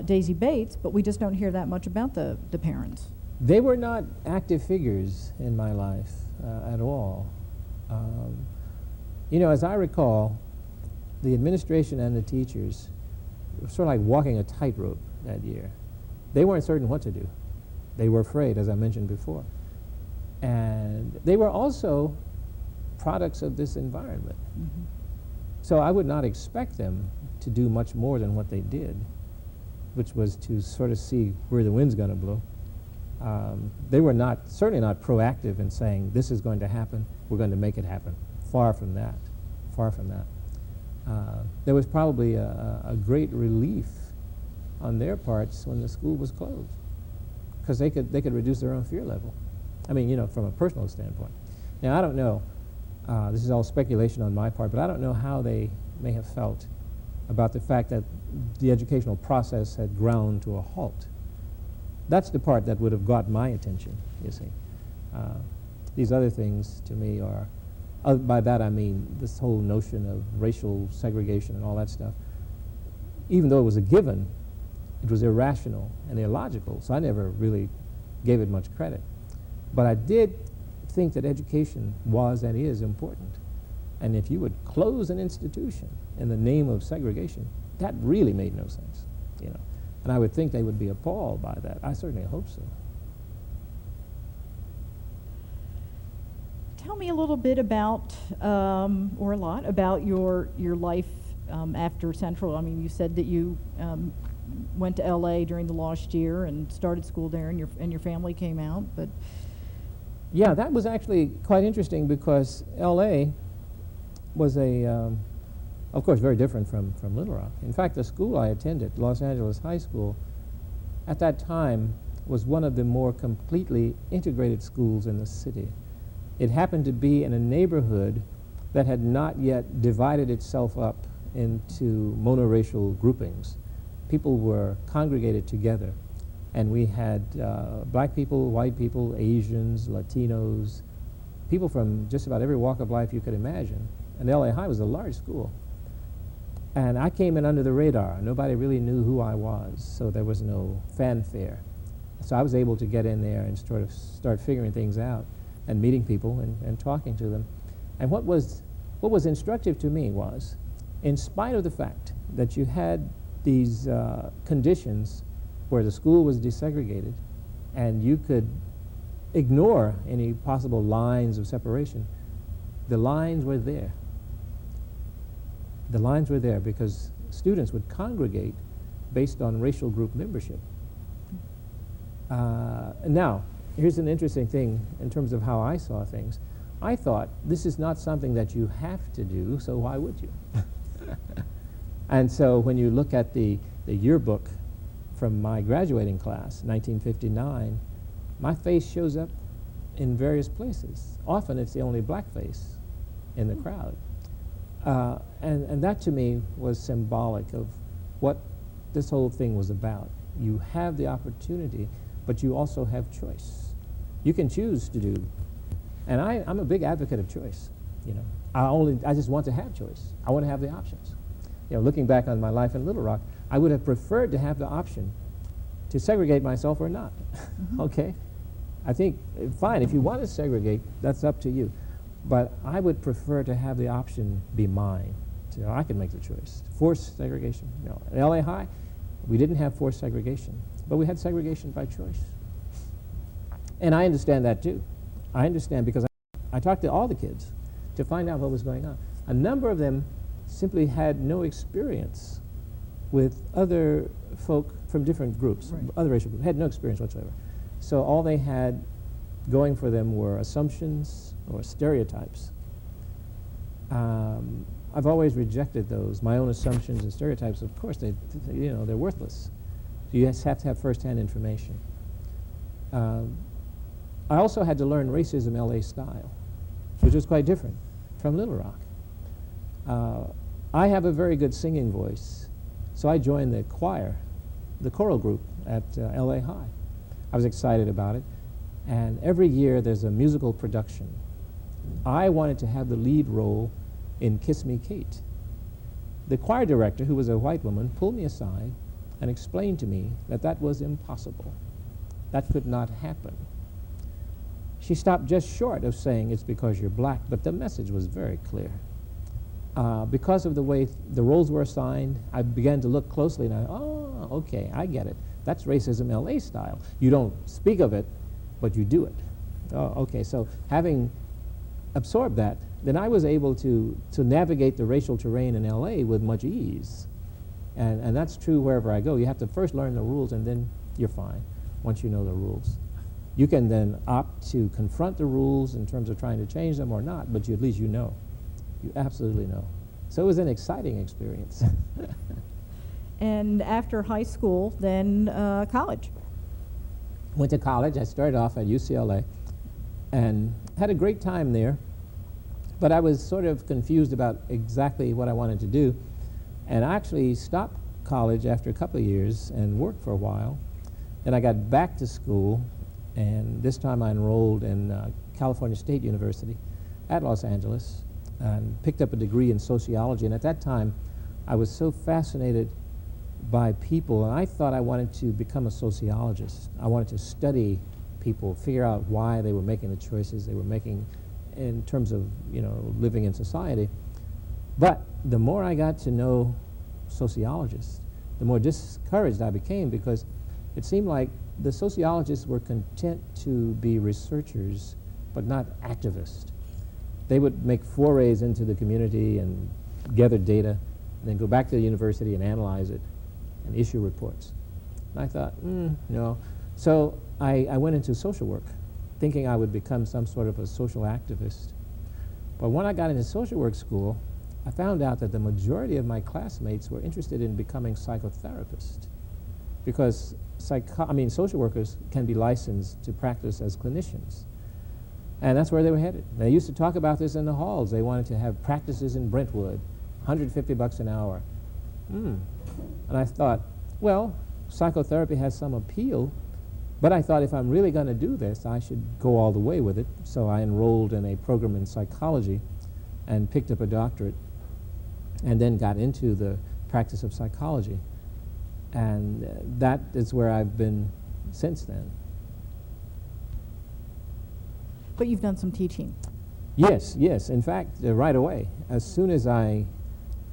A: Daisy Bates, but we just don't hear that much about the parents.
B: they were not active figures in my life at all. As I recall, the administration and the teachers were sort of like walking a tightrope that year. They weren't certain what to do. They were afraid, as I mentioned before. And they were also products of this environment.
A: Mm-hmm.
B: So I would not expect them to do much more than what they did, which was to sort of see where the wind's going to blow. They were certainly not proactive in saying, this is going to happen, we're going to make it happen. Far from that, far from that. There was probably a great relief on their parts when the school was closed, because they could reduce their own fear level. I mean, from a personal standpoint. Now, I don't know, this is all speculation on my part, but I don't know how they may have felt about the fact that the educational process had ground to a halt. That's the part that would have got my attention, you see. These other things, to me, are, by that I mean this whole notion of racial segregation and all that stuff. Even though it was a given, it was irrational and illogical, so I never really gave it much credit. But I did think that education was and is important. And if you would close an institution in the name of segregation, that really made no sense, And I would think they would be appalled by that. I certainly hope so.
A: Tell me a little bit about, or a lot, about your life after Central. I mean, you said that you went to L.A. during the lost year and started school there, and your family came out. But
B: yeah, that was actually quite interesting because L.A. was of course, very different from Little Rock. In fact, the school I attended, Los Angeles High School, at that time was one of the more completely integrated schools in the city. It happened to be in a neighborhood that had not yet divided itself up into monoracial groupings. People were congregated together, and we had black people, white people, Asians, Latinos, people from just about every walk of life you could imagine. And LA High was a large school. And I came in under the radar. Nobody really knew who I was, so there was no fanfare. So I was able to get in there and sort of start figuring things out and meeting people and talking to them. And what was instructive to me was, in spite of the fact that you had these conditions where the school was desegregated and you could ignore any possible lines of separation, the lines were there. The lines were there because students would congregate based on racial group membership. Now, here's an interesting thing in terms of how I saw things. I thought, this is not something that you have to do, so why would you? And so when you look at the yearbook from my graduating class, 1959, my face shows up in various places. Often it's the only black face in the crowd. And that to me was symbolic of what this whole thing was about. You have the opportunity, but you also have choice. You can choose to do, and I'm a big advocate of choice. You know, I just want to have choice. I want to have the options. You know, looking back on my life in Little Rock, I would have preferred to have the option to segregate myself or not. Okay? I think, fine, if you want to segregate, that's up to you. But I would prefer to have the option be mine. So I can make the choice. Forced segregation, no. In LA High, we didn't have forced segregation, but we had segregation by choice. And I understand that too. I understand because I talked to all the kids to find out what was going on. A number of them simply had no experience with other folk from different groups,
A: Right.
B: other racial groups, had no experience whatsoever. So all they had going for them were assumptions or stereotypes. I've always rejected those. My own assumptions and stereotypes, of course, they're worthless. So you just have to have first-hand information. I also had to learn racism LA style, which was quite different from Little Rock. I have a very good singing voice, so I joined the choir, the choral group at LA High. I was excited about it, and every year there's a musical production. I wanted to have the lead role in Kiss Me Kate. The choir director, who was a white woman, pulled me aside and explained to me that that was impossible. That could not happen. She stopped just short of saying it's because you're black, but the message was very clear. Because of the way the roles were assigned, I began to look closely and oh, okay, I get it. That's racism LA style. You don't speak of it, but you do it. Oh, okay, so having absorbed that, then I was able to navigate the racial terrain in LA with much ease. And that's true wherever I go. You have to first learn the rules and then you're fine once you know the rules. You can then opt to confront the rules in terms of trying to change them or not, but at least you know. You absolutely know. So it was an exciting experience.
A: And after high school, then college.
B: Went to college. I started off at UCLA and had a great time there, but I was sort of confused about exactly what I wanted to do, and I actually stopped college after a couple of years and worked for a while. Then I got back to school, and this time I enrolled in California State University at Los Angeles and picked up a degree in sociology. And at that time, I was so fascinated by people, and I thought I wanted to become a sociologist. I wanted to study people, figure out why they were making the choices they were making in terms of, you know, living in society. But the more I got to know sociologists, the more discouraged I became, because it seemed like the sociologists were content to be researchers, but not activists. They would make forays into the community and gather data, and then go back to the university and analyze it and issue reports. And I thought, no. So I went into social work, thinking I would become some sort of a social activist. But when I got into social work school, I found out that the majority of my classmates were interested in becoming psychotherapists, because social workers can be licensed to practice as clinicians. And that's where they were headed. They used to talk about this in the halls. They wanted to have practices in Brentwood, $150 an hour. And I thought, well, psychotherapy has some appeal, but I thought if I'm really going to do this, I should go all the way with it. So I enrolled in a program in psychology and picked up a doctorate, and then got into the practice of psychology. And that is where I've been since then.
A: But you've done some teaching.
B: Yes, yes. In fact, right away, as soon as I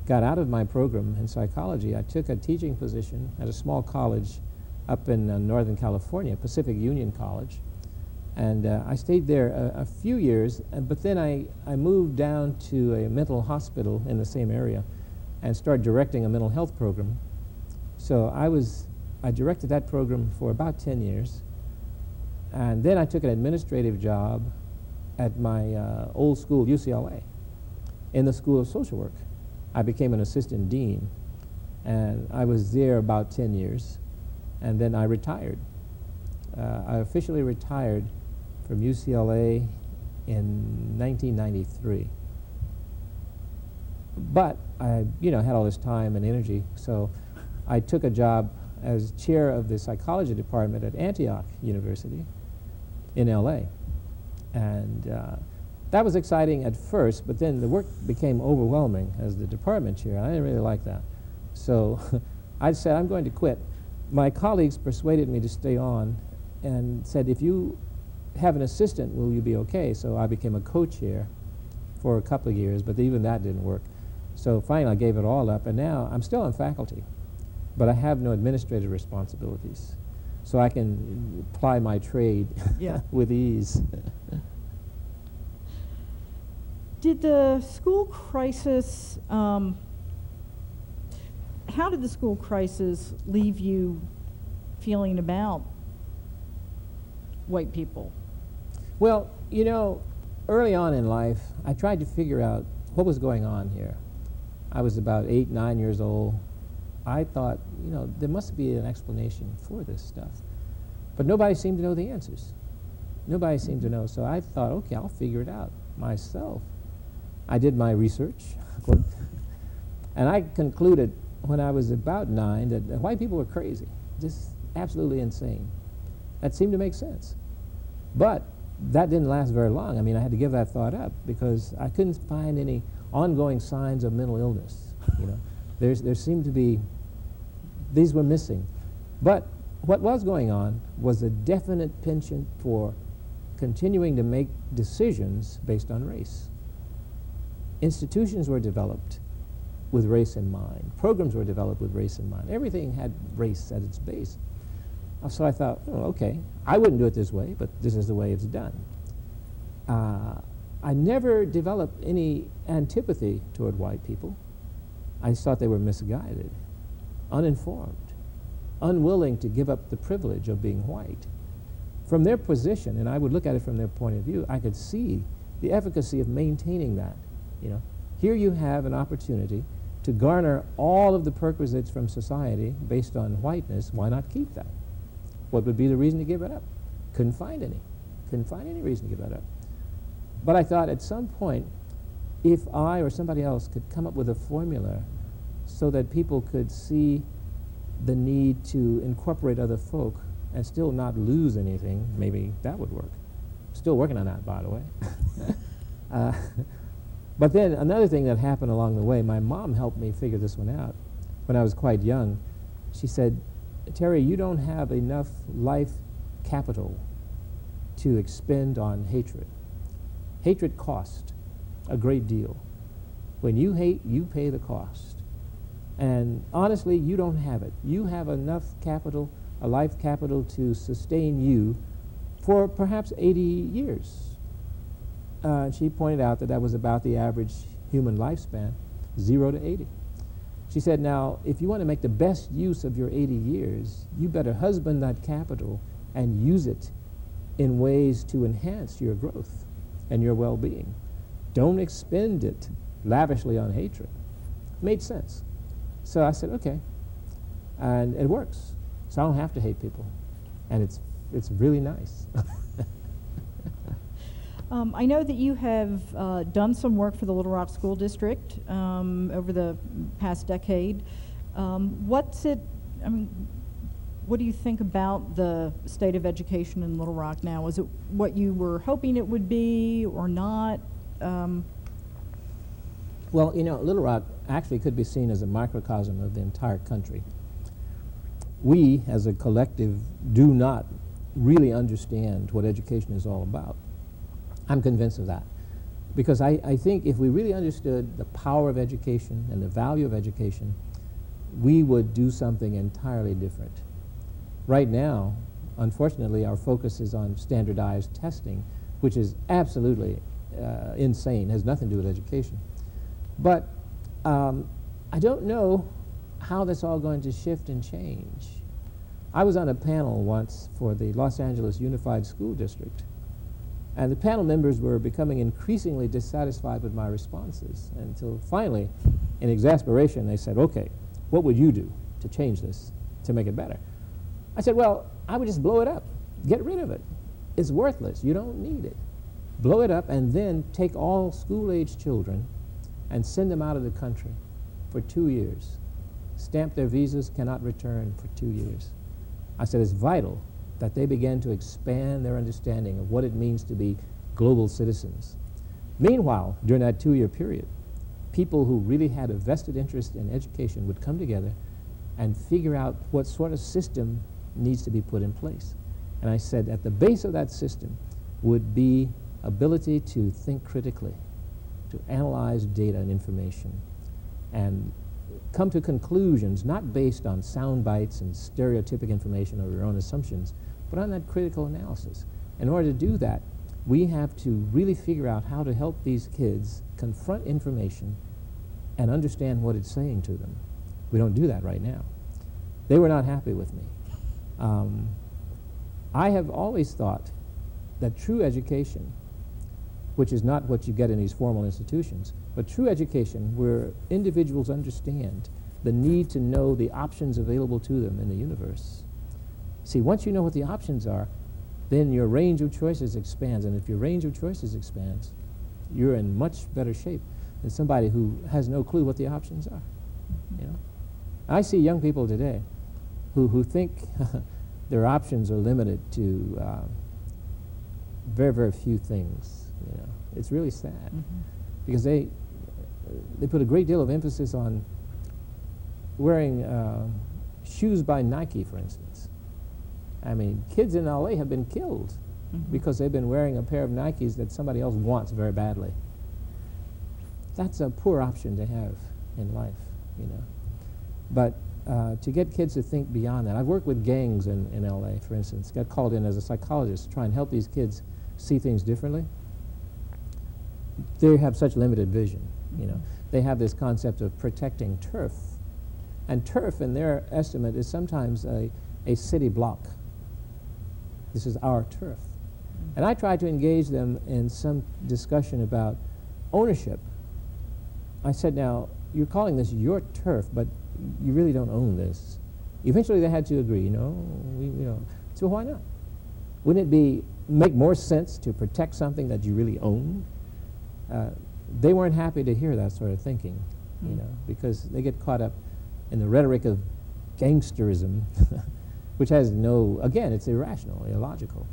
B: got out of my program in psychology, I took a teaching position at a small college up in Northern California, Pacific Union College. And I stayed there a few years, but then I moved down to a mental hospital in the same area and started directing a mental health program. So I directed that program for about 10 years. And then I took an administrative job at my old school, UCLA, in the School of Social Work. I became an assistant dean, and I was there about 10 years, and then I retired. I officially retired from UCLA in 1993. But I, had all this time and energy, so I took a job as chair of the psychology department at Antioch University in LA. And that was exciting at first, but then the work became overwhelming as the department chair. I didn't really like that. So I said, I'm going to quit. My colleagues persuaded me to stay on and said, if you have an assistant, will you be okay? So I became a co-chair for a couple of years, but even that didn't work. So finally I gave it all up, and now I'm still on faculty, but I have no administrative responsibilities. So I can ply my trade with ease.
A: Did the school crisis, how did the school crisis leave you feeling about white people?
B: Well, early on in life, I tried to figure out what was going on here. I was about 8, 9 years old. I thought, there must be an explanation for this stuff. But nobody seemed to know the answers. Nobody seemed to know. So I thought, okay, I'll figure it out myself. I did my research. And I concluded when I was about 9 that white people were crazy, just absolutely insane. That seemed to make sense. But that didn't last very long. I mean, I had to give that thought up because I couldn't find any ongoing signs of mental illness. There seemed to be, these were missing. But what was going on was a definite penchant for continuing to make decisions based on race. Institutions were developed with race in mind. Programs were developed with race in mind. Everything had race at its base. So I thought, okay, I wouldn't do it this way, but this is the way it's done. I never developed any antipathy toward white people. I just thought they were misguided, uninformed, unwilling to give up the privilege of being white. From their position, and I would look at it from their point of view, I could see the efficacy of maintaining that. Here you have an opportunity to garner all of the perquisites from society based on whiteness. Why not keep that? What would be the reason to give it up? Couldn't find any. Couldn't find any reason to give that up. But I thought at some point, if I or somebody else could come up with a formula so that people could see the need to incorporate other folk and still not lose anything, maybe that would work. Still working on that, by the way. But then another thing that happened along the way, my mom helped me figure this one out when I was quite young. She said, Terry, you don't have enough life capital to expend on hatred. Hatred costs a great deal. When you hate, you pay the cost. And honestly, you don't have it. You have enough capital, a life capital, to sustain you for perhaps 80 years. She pointed out that was about the average human lifespan, 0 to 80. She said, now, if you want to make the best use of your 80 years, you better husband that capital and use it in ways to enhance your growth and your well-being. Don't expend it lavishly on hatred. Made sense. So I said, okay. And it works. So I don't have to hate people. And it's really nice.
A: I know that you have done some work for the Little Rock School District over the past decade. What do you think about the state of education in Little Rock now? Is it what you were hoping it would be or not?
B: Well, Little Rock actually could be seen as a microcosm of the entire country. We, as a collective, do not really understand what education is all about. I'm convinced of that. Because I think if we really understood the power of education and the value of education, we would do something entirely different. Right now, unfortunately, our focus is on standardized testing, which is absolutely insane, has nothing to do with education. But I don't know how that's all going to shift and change. I was on a panel once for the Los Angeles Unified School District, and the panel members were becoming increasingly dissatisfied with my responses until finally, in exasperation, they said, okay, what would you do to change this, to make it better? I said, well, I would just blow it up, get rid of it. It's worthless, you don't need it. Blow it up and then take all school-age children and send them out of the country for 2 years. Stamp their visas, cannot return for 2 years. I said it's vital that they begin to expand their understanding of what it means to be global citizens. Meanwhile, during that 2-year period, people who really had a vested interest in education would come together and figure out what sort of system needs to be put in place. And I said at the base of that system would be ability to think critically, to analyze data and information, and come to conclusions not based on sound bites and stereotypic information or your own assumptions, but on that critical analysis. In order to do that, we have to really figure out how to help these kids confront information and understand what it's saying to them. We don't do that right now. They were not happy with me. I have always thought that true education, which is not what you get in these formal institutions, but true education where individuals understand the need to know the options available to them in the universe. See, once you know what the options are, then your range of choices expands, and if your range of choices expands, you're in much better shape than somebody who has no clue what the options are. You know? I see young people today who think their options are limited to very, very few things. You know? It's really sad because they put a great deal of emphasis on wearing shoes by Nike, for instance. I mean, kids in LA have been killed because they've been wearing a pair of Nikes that somebody else wants very badly. That's a poor option to have in life, you know. But to get kids to think beyond that, I've worked with gangs in LA, for instance, got called in as a psychologist to try and help these kids see things differently. They have such limited vision, you know. They have this concept of protecting turf. And turf, in their estimate, is sometimes a city block. This is our turf. And I tried to engage them in some discussion about ownership. I said, now, you're calling this your turf, but you really don't own this. Eventually they had to agree, you know. So why not? Wouldn't it make more sense to protect something that you really own? They weren't happy to hear that sort of thinking, you know, because they get caught up in the rhetoric of gangsterism, which has again, it's irrational, illogical.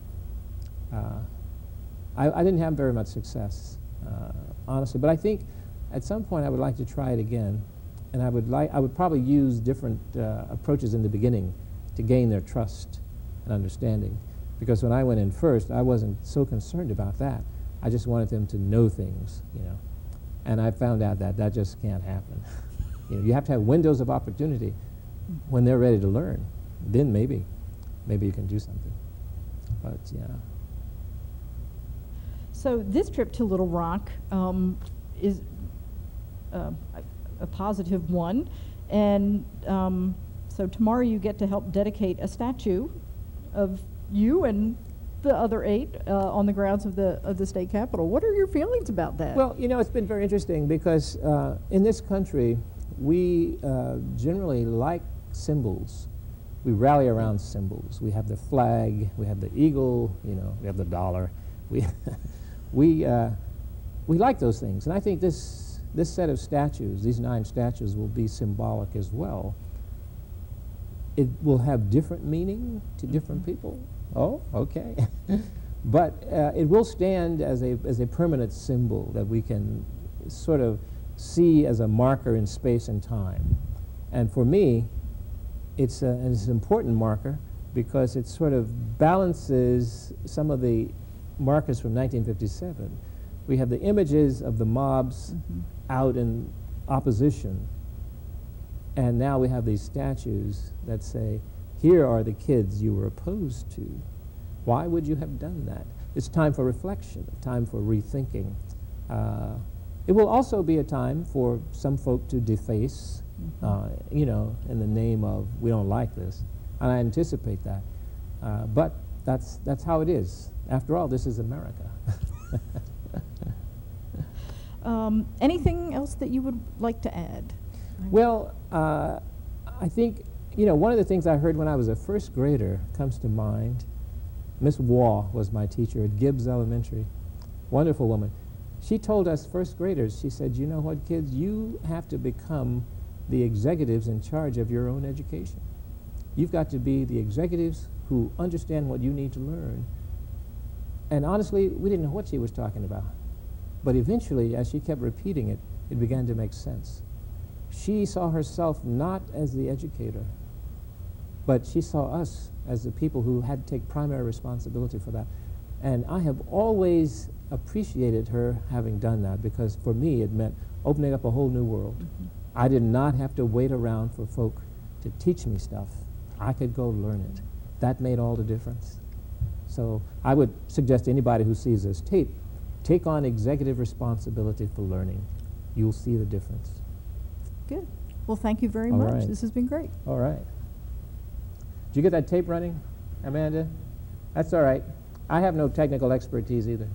B: I didn't have very much success, honestly, but I think at some point I would like to try it again, and I would probably use different approaches in the beginning to gain their trust and understanding, because when I went in first, I wasn't so concerned about that. I just wanted them to know things, you know, and I found out that that just can't happen. You know, you have to have windows of opportunity when they're ready to learn. Then maybe you can do something. But yeah.
A: So this trip to Little Rock is a positive one, and so tomorrow you get to help dedicate a statue of you and the other 8 on the grounds of the state capitol. What are your feelings about that?
B: Well, you know, it's been very interesting because in this country, we generally like symbols. We rally around symbols. We have the flag, we have the eagle, you know, we have the dollar. We like those things, and I think this set of statues, these 9 statues, will be symbolic as well. It will have different meaning to different people. Oh, okay. But it will stand as a permanent symbol that we can sort of see as a marker in space and time. And for me, it's an important marker because it sort of balances some of the markers from 1957. We have the images of the mobs out in opposition, and now we have these statues that say, here are the kids you were opposed to. Why would you have done that? It's time for reflection, time for rethinking. It will also be a time for some folk to deface, you know, in the name of, we don't like this. and I anticipate that. But that's how it is. After all, this is America.
A: Anything else that you would like to add?
B: Well, I think, one of the things I heard when I was a first grader comes to mind. Miss Waugh was my teacher at Gibbs Elementary. Wonderful woman. She told us first graders, she said, you know what, kids, you have to become the executives in charge of your own education. You've got to be the executives who understand what you need to learn. And honestly, we didn't know what she was talking about. But eventually, as she kept repeating it, it began to make sense. She saw herself not as the educator, but she saw us as the people who had to take primary responsibility for that. And I have always appreciated her having done that, because for me it meant opening up a whole new world.
A: Mm-hmm.
B: I did not have to wait around for folk to teach me stuff. I could go learn it. That made all the difference. So I would suggest to anybody who sees this tape, take on executive responsibility for learning. You'll see the difference.
A: Good. Well, thank you very
B: All
A: much.
B: right.
A: This has been great.
B: All right. Did you get that tape running, Amanda? That's all right. I have no technical expertise either.